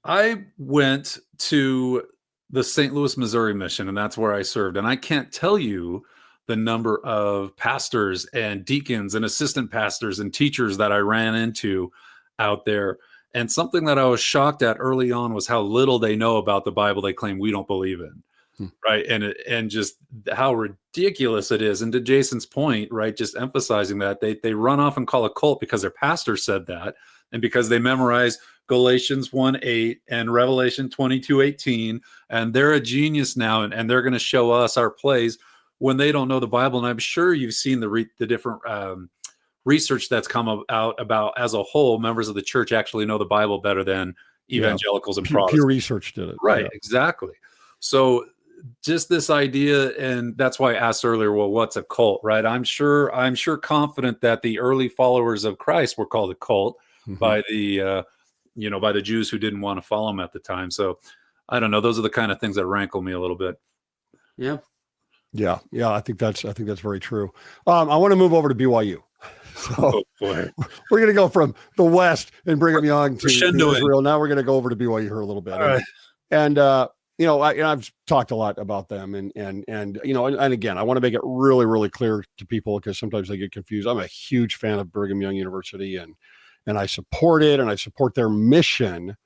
I went to the St. Louis, Missouri mission, and that's where I served. And I can't tell you the number of pastors and deacons and assistant pastors and teachers that I ran into out there. And something that I was shocked at early on was how little they know about the Bible they claim we don't believe in. Right. And just how ridiculous it is. And to Jason's point, right, just emphasizing that they run off and call a cult because their pastor said that, and because they memorize Galatians 1:8 and Revelation 22:18, and they're a genius now, and they're going to show us our plays when they don't know the Bible. And I'm sure you've seen the different research that's come out about, as a whole, members of the church actually know the Bible better than evangelicals and Protestants. Pew Research did it. Right, yeah. Exactly. So just this idea, and that's why I asked earlier, well, what's a cult, right? I'm sure confident that the early followers of Christ were called a cult by the by the Jews who didn't want to follow him at the time. So I don't know. Those are the kind of things that rankle me a little bit. Yeah. I think that's very true. I want to move over to BYU. So we're going to go from the West and Brigham Young to Israel. Now we're going to go over to BYU here a little bit. All right. And I've talked a lot about them, and again, I want to make it really, really clear to people, because sometimes they get confused. I'm a huge fan of Brigham Young University, and I support it, and I support their mission.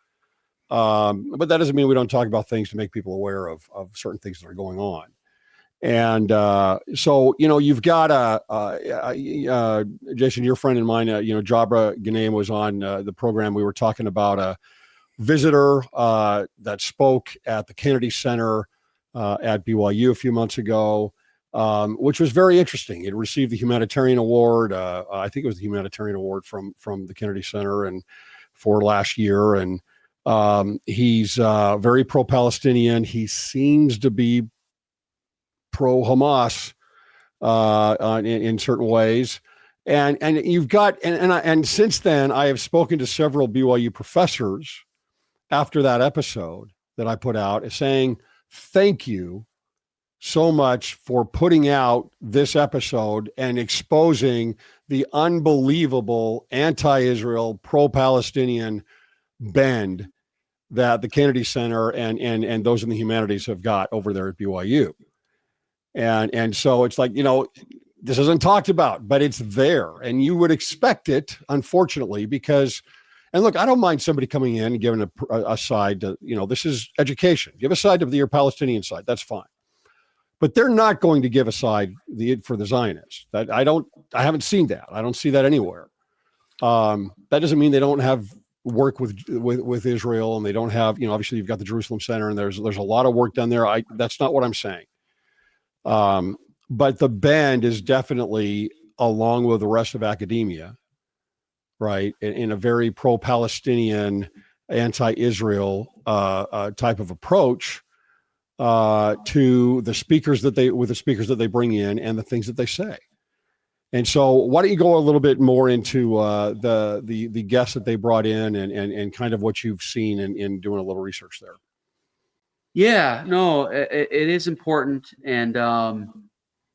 But that doesn't mean we don't talk about things to make people aware of certain things that are going on. And so, you've got Jason, your friend and mine, Jabra Ghanem was on the program. We were talking about a visitor that spoke at the Kennedy Center at BYU a few months ago, which was very interesting. It received the humanitarian award. I think it was the humanitarian award from the Kennedy Center and for last year. And he's very pro-Palestinian. He seems to be pro-Hamas in certain ways. And you've got, and since then, I have spoken to several BYU professors after that episode that I put out, saying, thank you so much for putting out this episode and exposing the unbelievable anti-Israel, pro-Palestinian bend that the Kennedy Center and those in the humanities have got over there at BYU. And so it's like, this isn't talked about, but it's there, and you would expect it, unfortunately, because, and look, I don't mind somebody coming in and giving a side to, this is education. Give a side to your Palestinian side. That's fine. but they're not going to give aside for the Zionists. I haven't seen that. I don't see that anywhere. That doesn't mean they don't have work with Israel, and they don't have, obviously you've got the Jerusalem Center, and there's a lot of work done there. That's not what I'm saying. But the bend is definitely along with the rest of academia, right? In a very pro-Palestinian, anti-Israel type of approach to the speakers that they bring in and the things that they say. And so why don't you go a little bit more into the guests that they brought in and kind of what you've seen in doing a little research there? Yeah, no, it is important. And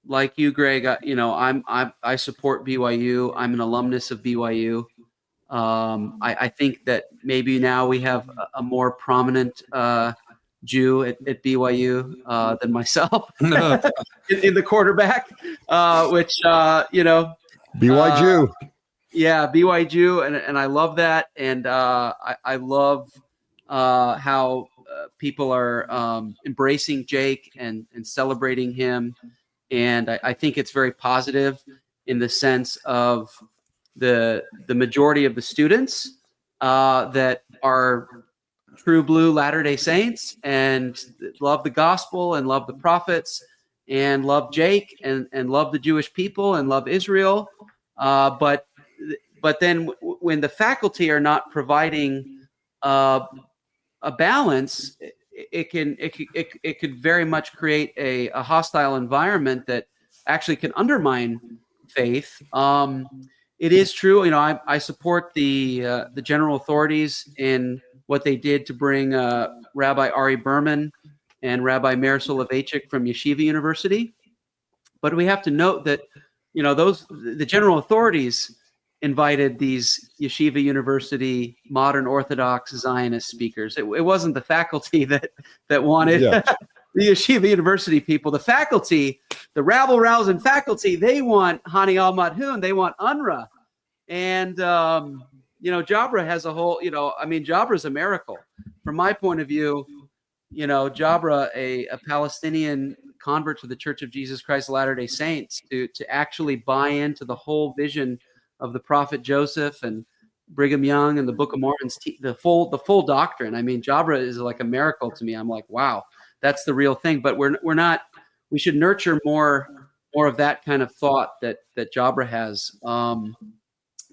like you, Greg, I support BYU. I'm an alumnus of BYU. I think that maybe now we have a more prominent Jew at BYU than myself in the quarterback, which BY Jew. Yeah, BY Jew, and I love that, and I love how people are embracing Jake and celebrating him, and I think it's very positive in the sense of the majority of the students that are true blue Latter-day Saints and love the gospel and love the prophets and love Jake and love the Jewish people and love Israel. But then when the faculty are not providing a balance, it could very much create a hostile environment that actually can undermine faith. It is true, I support the general authorities in what they did to bring Rabbi Ari Berman and Rabbi Meir Soloveitchik from Yeshiva University. But we have to note that, the general authorities invited these Yeshiva University modern Orthodox Zionist speakers. It wasn't the faculty that wanted the Yeshiva University people. The faculty, the rabble-rousing faculty, they want Hani al-Madhun, they want UNRWA. And Jabra has a whole, Jabra's a miracle. From my point of view, Jabra, a Palestinian convert to the Church of Jesus Christ of Latter-day Saints, to actually buy into the whole vision of the prophet Joseph and Brigham Young and the Book of Mormon's, the full doctrine. I mean, Jabra is like a miracle to me. I'm like, wow, that's the real thing. But we should nurture more of that kind of thought that Jabra has.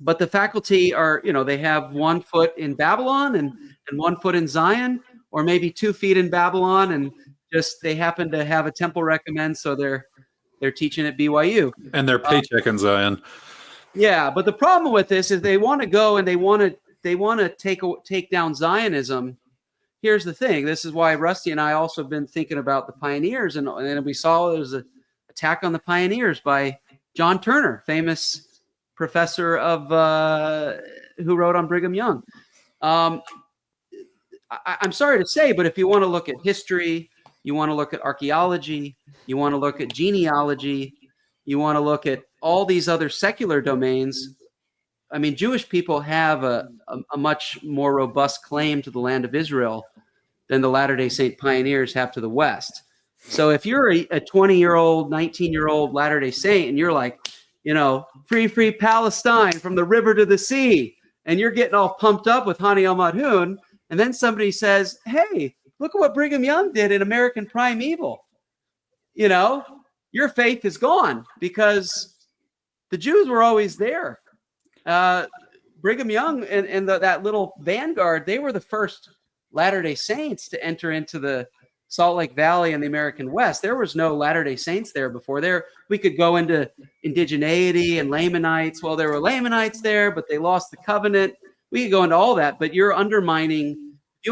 But the faculty are, they have 1 foot in Babylon and 1 foot in Zion, or maybe 2 feet in Babylon, and just they happen to have a temple recommend, so they're teaching at BYU. And their paycheck in Zion. Yeah, but the problem with this is they want to go and they want to take down Zionism. Here's the thing. This is why Rusty and I also have been thinking about the pioneers, and we saw there was an attack on the pioneers by John Turner, famous professor of who wrote on Brigham Young. I'm sorry to say, but if you want to look at history, you want to look at archaeology, you want to look at genealogy, you want to look at all these other secular domains. I mean, Jewish people have a much more robust claim to the land of Israel than the Latter-day Saint pioneers have to the West. So if you're a 20-year-old, 19-year-old Latter-day Saint and you're like, free Palestine from the river to the sea, and you're getting all pumped up with Hani al-Madhun, and then somebody says, hey, look at what Brigham Young did in American Primeval. Your faith is gone because the Jews were always there. Brigham Young and that little vanguard, they were the first Latter-day Saints to enter into the Salt Lake Valley and the American West. There was no Latter-day Saints there before. We could go into indigeneity and Lamanites. Well, there were Lamanites there, but they lost the covenant. We could go into all that, but if you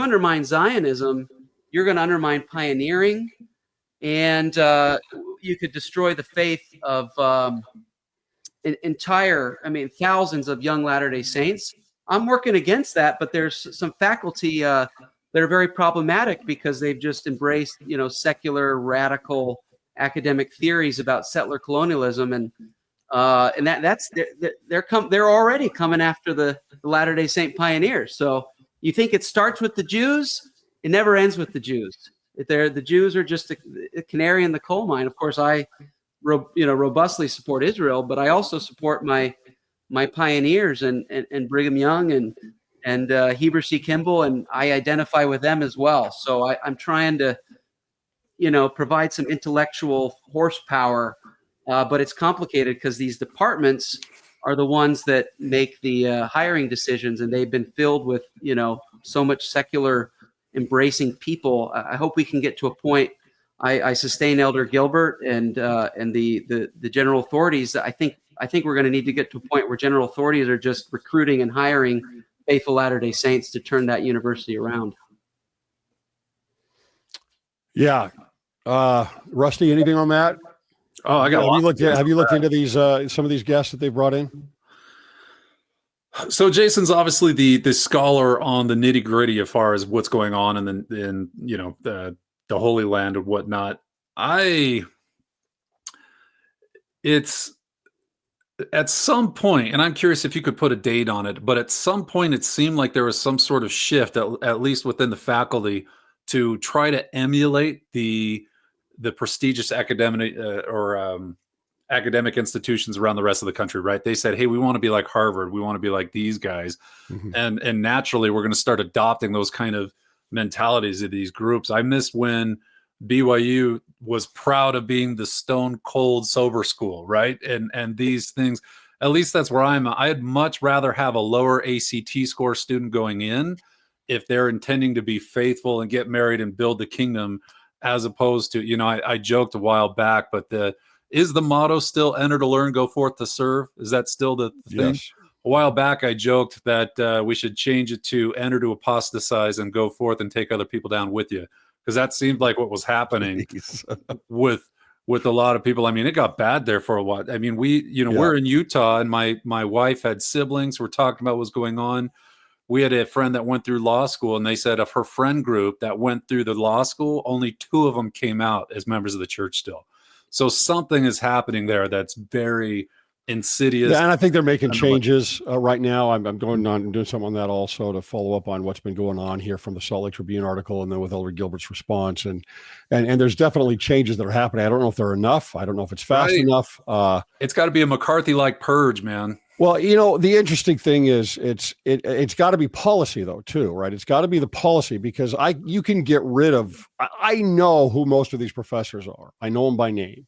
undermine Zionism, you're going to undermine pioneering, and you could destroy the faith of thousands of young Latter-day Saints. I'm working against that, but there's some faculty that are very problematic because they've just embraced, secular, radical academic theories about settler colonialism, and they're already coming after the Latter-day Saint pioneers. So you think it starts with the Jews? It never ends with the Jews. The Jews are just a canary in the coal mine. Of course, I robustly support Israel, but I also support my pioneers and Brigham Young and Heber C. Kimball, and I identify with them as well. So I'm trying to provide some intellectual horsepower, but it's complicated because these departments are the ones that make the hiring decisions, and they've been filled with so much secular embracing people. I hope we can get to a point. I sustain Elder Gilbert and the general authorities. I think we're going to need to get to a point where general authorities are just recruiting and hiring faithful Latter-day Saints to turn that university around. Yeah. Rusty, anything on that? Oh, I got. Have you looked into these some of these guests that they brought in? So Jason's obviously the scholar on the nitty gritty as far as what's going on in the Holy Land and whatnot. It's at some point, and I'm curious if you could put a date on it, but at some point it seemed like there was some sort of shift, at least within the faculty, to try to emulate the prestigious academic academic institutions around the rest of the country, right? They said, hey, we want to be like Harvard. We want to be like these guys. Mm-hmm. And naturally, we're going to start adopting those kind of mentalities of these groups. I miss when BYU was proud of being the stone cold sober school, right? And these things, at least that's where I'm. I'd much rather have a lower ACT score student going in if they're intending to be faithful and get married and build the kingdom, as opposed to, I joked a while back, but is the motto still enter to learn, go forth to serve? Is that still the thing? Yes. A while back, I joked that we should change it to enter to apostatize and go forth and take other people down with you. Because that seemed like what was happening with a lot of people. I mean, it got bad there for a while. I mean, we're in Utah, and my wife had siblings. We're talking about what's going on. We had a friend that went through law school, and they said of her friend group that went through the law school, only 2 of them came out as members of the church still. So something is happening there that's very insidious. Yeah, and I think they're making changes right now. I'm going on and doing something on that also to follow up on what's been going on here from the Salt Lake Tribune article, and then with Elder Gilbert's response. And there's definitely changes that are happening. I don't know if they're enough. I don't know if it's fast enough. It's got to be a McCarthy-like purge, man. Well, the interesting thing is it's got to be policy though too, right? It's got to be the policy, because you can get rid of. I know who most of these professors are. I know them by name,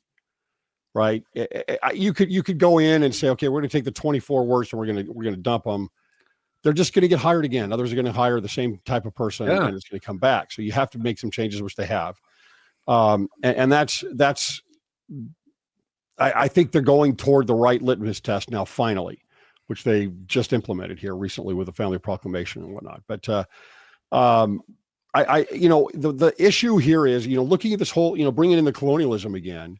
right? You could go in and say, okay, we're going to take the 24 worst and we're going to dump them. They're just going to get hired again. Others are going to hire the same type of person, and it's going to come back. So you have to make some changes, which they have, and that's. I think they're going toward the right litmus test now, finally, which they just implemented here recently with the family proclamation and whatnot. But the issue here is, looking at this whole, bringing in the colonialism again,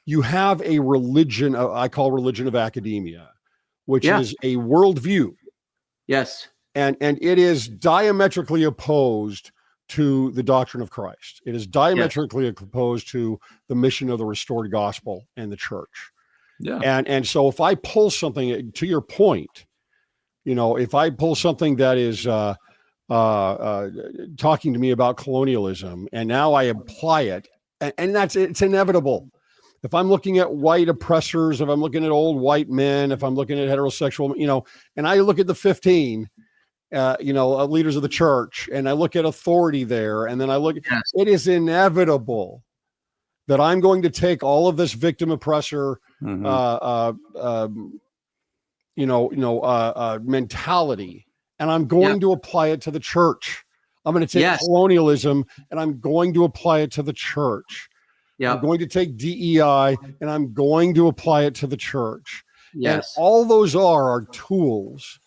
you have a religion, I call religion of academia, which is a worldview. Yes. And it is diametrically opposed to the doctrine of Christ. It is diametrically opposed to the mission of the restored gospel and the church. Yeah. And so if I pull something, to your point, if I pull something that is talking to me about colonialism, and now I apply it, and it's inevitable. If I'm looking at white oppressors, if I'm looking at old white men, if I'm looking at heterosexual, and I look at the 15 leaders of the church, and I look at authority there, and then I look, it is inevitable that I'm going to take all of this victim oppressor, mentality, and I'm going to apply it to the church. I'm going to take colonialism and I'm going to apply it to the church. I'm going to take DEI and I'm going to apply it to the church. And all those are tools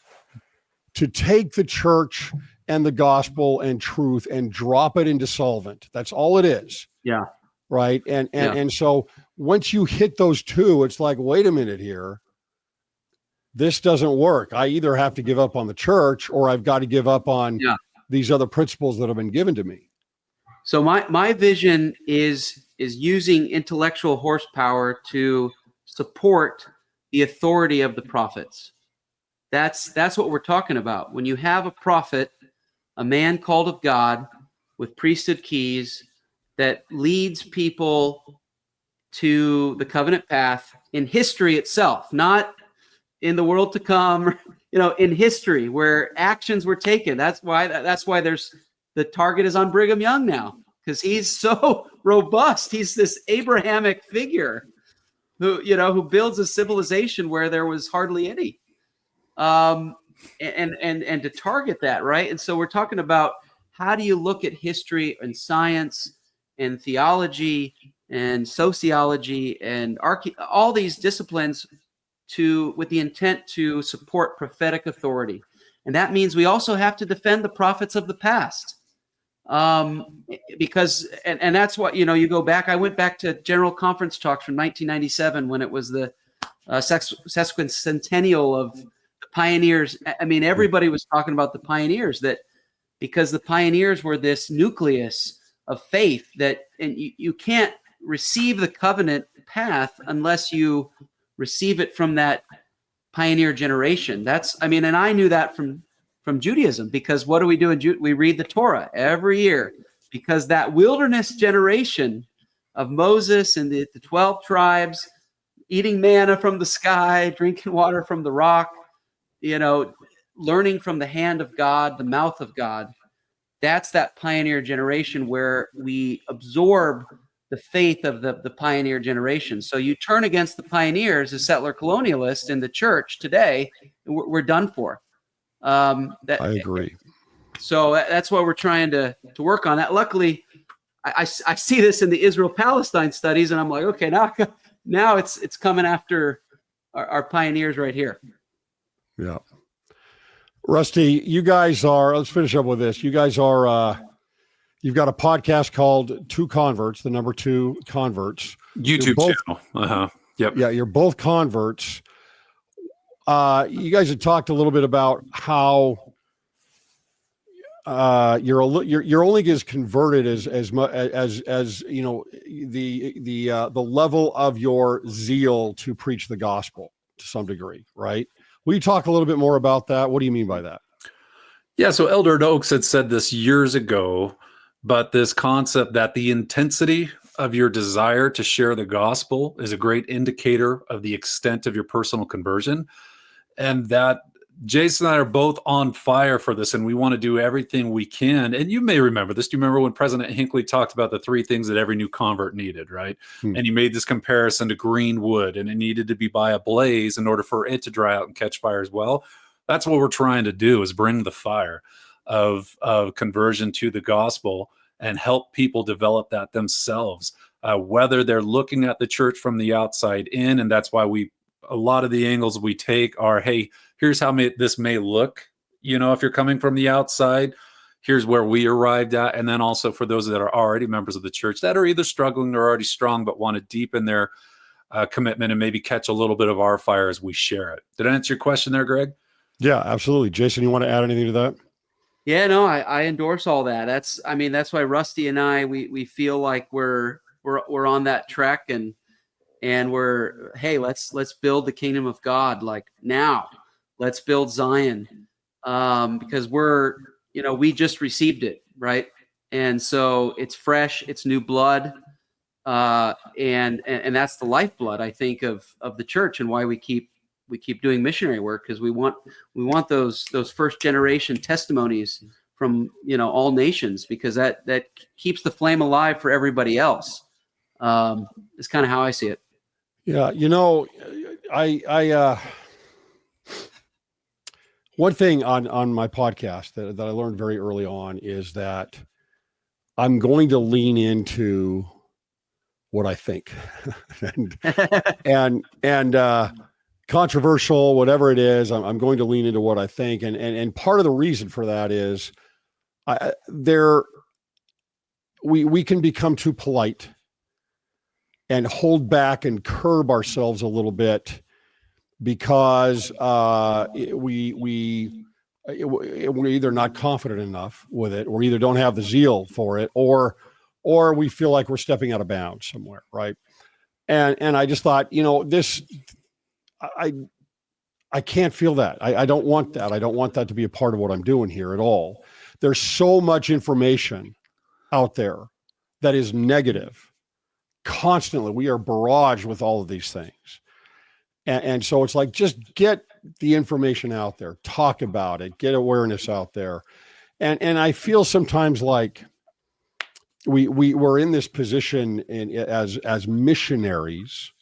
to take the church and the gospel and truth and drop it into solvent. That's all it is. Yeah. Right. And so once you hit those two, it's like, wait a minute here. This doesn't work. I either have to give up on the church or I've got to give up on these other principles that have been given to me. So my vision is using intellectual horsepower to support the authority of the prophets. That's what we're talking about. When you have a prophet, a man called of God with priesthood keys, that leads people to the covenant path in history itself, not in the world to come, in history where actions were taken. That's why there's the target is on Brigham Young now, because he's so robust. He's this Abrahamic figure who builds a civilization where there was hardly any. And to target that, right? And so we're talking about, how do you look at history and science and theology and sociology and all these disciplines with the intent to support prophetic authority. And that means we also have to defend the prophets of the past. Because that's what, you go back, I went back to General Conference talks from 1997 when it was the sesquicentennial of the pioneers. I mean, everybody was talking about the pioneers, because the pioneers were this nucleus of faith and you can't receive the covenant path unless you receive it from that pioneer generation. And I knew that from Judaism, because what do we do in we read the Torah every year, because that wilderness generation of Moses and the 12 tribes eating manna from the sky, drinking water from the rock, learning from the hand of God, the mouth of God. That's that pioneer generation where we absorb the faith of the pioneer generation. So you turn against the pioneers as settler colonialists in the church today, we're done for. I agree. So that's what we're trying to work on. That luckily, I see this in the Israel-Palestine studies, and I'm like, okay, now it's coming after our pioneers right here. Yeah. Rusty, you guys let's finish up with this. You guys you've got a podcast called Two Converts, the number 2 Converts. YouTube channel. Yep. Yeah, you're both converts. You guys had talked a little bit about how you're only as converted as much as the level of your zeal to preach the gospel to some degree, right? Will you talk a little bit more about that? What do you mean by that? Yeah, so Elder Oaks had said this years ago, but this concept that the intensity of your desire to share the gospel is a great indicator of the extent of your personal conversion. And that Jason and I are both on fire for this, and we want to do everything we can. And you may remember this. Do you remember when President Hinckley talked about the 3 things that every new convert needed, right? And he made this comparison to green wood, and it needed to be by a blaze in order for it to dry out and catch fire as well. That's what we're trying to do, is bring the fire of conversion to the gospel and help people develop that themselves, whether they're looking at the church from the outside in. And that's why a lot of the angles we take are, hey, here's how this may look, if you're coming from the outside, here's where we arrived at. And then also for those that are already members of the church that are either struggling or already strong, but want to deepen their commitment and maybe catch a little bit of our fire as we share it. Did I answer your question there, Greg? Yeah, absolutely. Jason, you want to add anything to that? Yeah, no, I endorse all that. That's why Rusty and I, we feel like we're on that trek, and we're, hey, let's build the kingdom of God, like now. Let's build Zion, because we just received it, right? And so it's fresh, it's new blood, and that's the lifeblood, I think, of the church, and why we keep doing missionary work, because we want those first generation testimonies from all nations, because that keeps the flame alive for everybody else. It's kind of how I see it. Yeah, I one thing on my podcast that I learned very early on is that I'm going to lean into what I think, and controversial, whatever it is, I'm going to lean into what I think, and part of the reason for that is we can become too polite and hold back and curb ourselves a little bit, because we're either not confident enough with it, or either don't have the zeal for it, or we feel like we're stepping out of bounds somewhere, right? And I just thought, this, I can't feel that. I don't want that. I don't want that to be a part of what I'm doing here at all. There's so much information out there that is negative. Constantly, we are barraged with all of these things. And so it's like, just get the information out there, talk about it, get awareness out there. And I feel sometimes like we're in this position as missionaries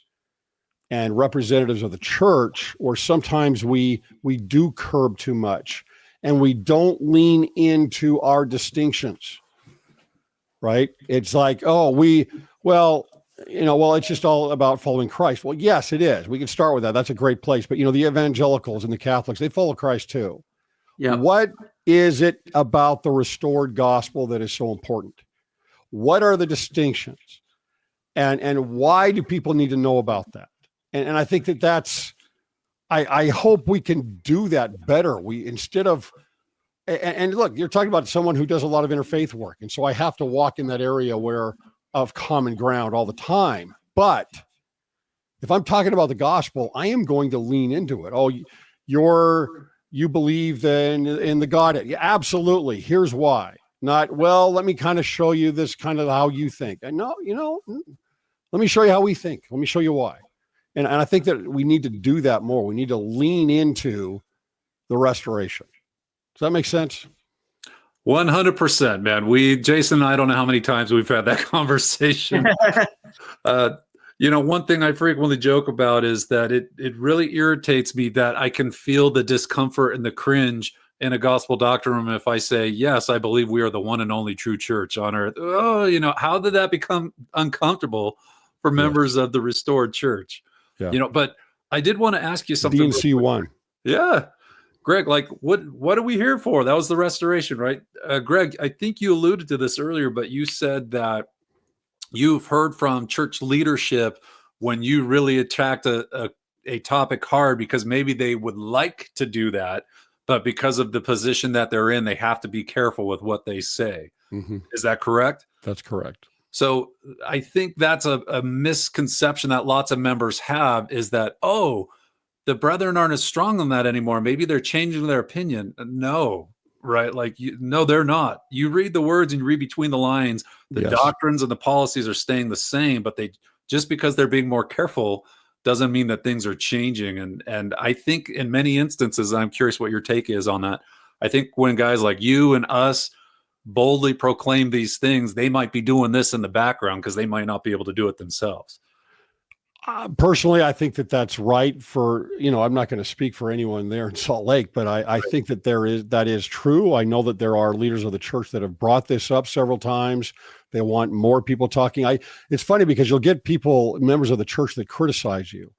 and representatives of the church, or sometimes we do curb too much and we don't lean into our distinctions, right? It's like, it's just all about following Christ. Well, yes, it is. We can start with that. That's a great place. But, the evangelicals and the Catholics, they follow Christ too. Yeah. What is it about the restored gospel that is so important? What are the distinctions? And why do people need to know about that? And I think that's, I hope we can do that better. Instead of, and look, you're talking about someone who does a lot of interfaith work. And so I have to walk in that area of common ground all the time. But if I'm talking about the gospel, I am going to lean into it. Oh, you believe in the Godhead. Yeah, absolutely. Here's why. Not, well, let me kind of show you this kind of how you think. And no, let me show you how we think. Let me show you why. And I think that we need to do that more. We need to lean into the restoration. Does that make sense? 100%, man. Jason and I don't know how many times we've had that conversation. One thing I frequently joke about is that it really irritates me that I can feel the discomfort and the cringe in a gospel doctrine room if I say, yes, I believe we are the one and only true church on earth. Oh, how did that become uncomfortable for members of the restored church? Yeah. But I did want to ask you something. DNC one. Yeah. Greg, like what are we here for? That was the restoration, right? Greg, I think you alluded to this earlier, but you said that you've heard from church leadership when you really attacked a topic hard because maybe they would like to do that, but because of the position that they're in, they have to be careful with what they say. Mm-hmm. Is that correct? That's correct. So I think that's a misconception that lots of members have, is that, the brethren aren't as strong on that anymore. Maybe they're changing their opinion. No, right? No, they're not. You read the words and you read between the lines. The doctrines and the policies are staying the same, but just because they're being more careful doesn't mean that things are changing. And I think in many instances, I'm curious what your take is on that. I think when guys like you and us boldly proclaim these things, they might be doing this in the background because they might not be able to do it themselves. Personally, I think that that's right for, I'm not going to speak for anyone there in Salt Lake, but I think that that is true. I know that there are leaders of the church that have brought this up several times. They want more people talking. It's funny because you'll get members of the church that criticize you,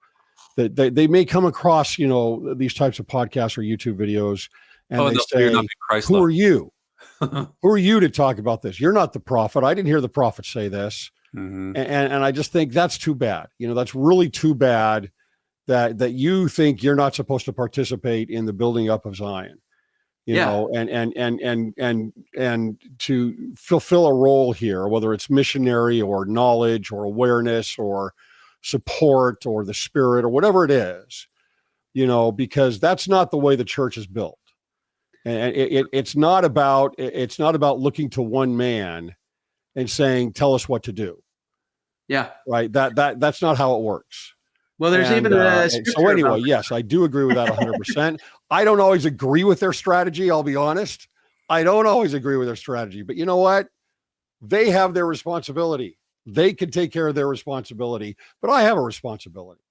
that they may come across, these types of podcasts or YouTube videos, and they say, who are you? Who are you to talk about this? You're not the prophet. I didn't hear the prophet say this. Mm-hmm. And I just think that's too bad. That's really too bad that you think you're not supposed to participate in the building up of Zion, and to fulfill a role here, whether it's missionary or knowledge or awareness or support or the spirit or whatever it is, because that's not the way the church is built. And it's not about looking to one man and saying, tell us what to do. Yeah. Right. That's not how it works. Well, there's even so anyway, yes, I do agree with that 100%. I don't always agree with their strategy. I'll be honest. I don't always agree with their strategy, but you know what? They have their responsibility. They can take care of their responsibility, but I have a responsibility.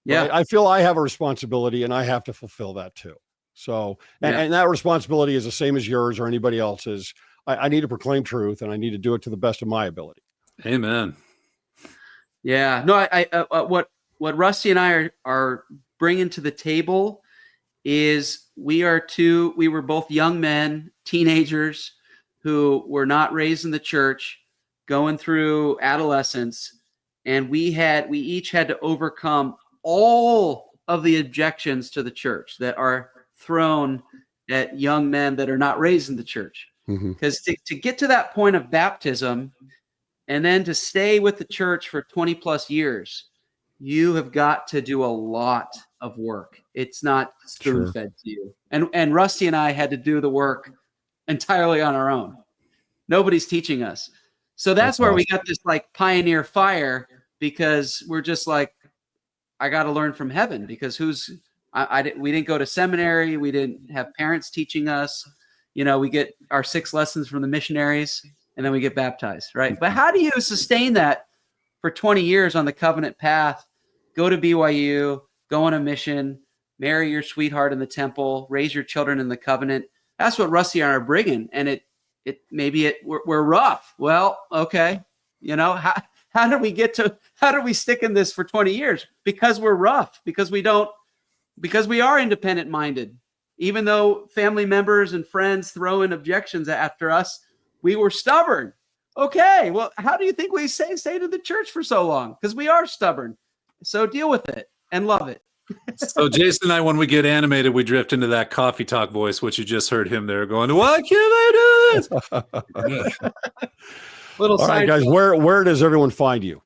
Yeah. Right? I feel I have a responsibility and I have to fulfill that too. So, and that responsibility is the same as yours or anybody else's. I need to proclaim truth and I need to do it to the best of my ability. Amen. Yeah. No, what Rusty and I are bringing to the table is we were both young men, teenagers who were not raised in the church, going through adolescence. And we each had to overcome all of the objections to the church that are thrown at young men that are not raised in the church. Because to get to that point of baptism and then to stay with the church for 20 plus years, you have got to do a lot of work. It's not spoon-fed to you. And Rusty and I had to do the work entirely on our own. Nobody's teaching us. So that's where we got this like pioneer fire, because we're just like, I got to learn from heaven, because we didn't go to seminary. We didn't have parents teaching us. We get our 6 lessons from the missionaries, and then we get baptized, right? But how do you sustain that for 20 years on the covenant path? Go to BYU, go on a mission, marry your sweetheart in the temple, raise your children in the covenant. That's what Rusty and I are bringing. And we're rough. Well, okay. How do we stick in this for 20 years? Because we're rough, because we are independent minded. Even though family members and friends throw in objections after us, we were stubborn. Okay. Well, how do you think we stayed in the church for so long? Because we are stubborn. So deal with it and love it. So Jason and I, when we get animated, we drift into that coffee talk voice, which you just heard him there going, "Why can't I do this?" All right, guys, where does everyone find you?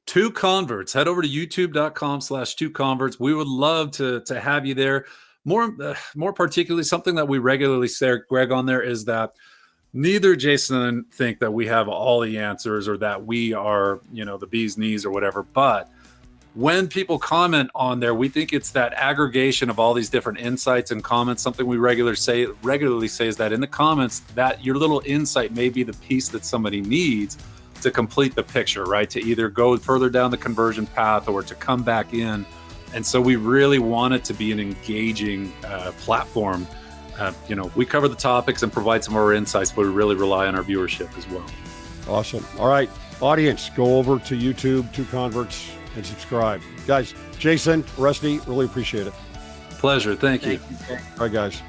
Two Converts. Head over to youtube.com/2converts. We would love to have you there. More particularly, something that we regularly say, Greg, on there is that neither Jason and I think that we have all the answers, or that we are, the bee's knees or whatever. But when people comment on there, we think it's that aggregation of all these different insights and comments. Something we regularly say is that in the comments, that your little insight may be the piece that somebody needs to complete the picture, right? To either go further down the conversion path or to come back in. And so we really want it to be an engaging platform. We cover the topics and provide some of our insights, but we really rely on our viewership as well. Awesome. All right, audience, go over to YouTube, Two Converts, and subscribe. Guys, Jason, Rusty, really appreciate it. Pleasure. Thank you. All right, guys.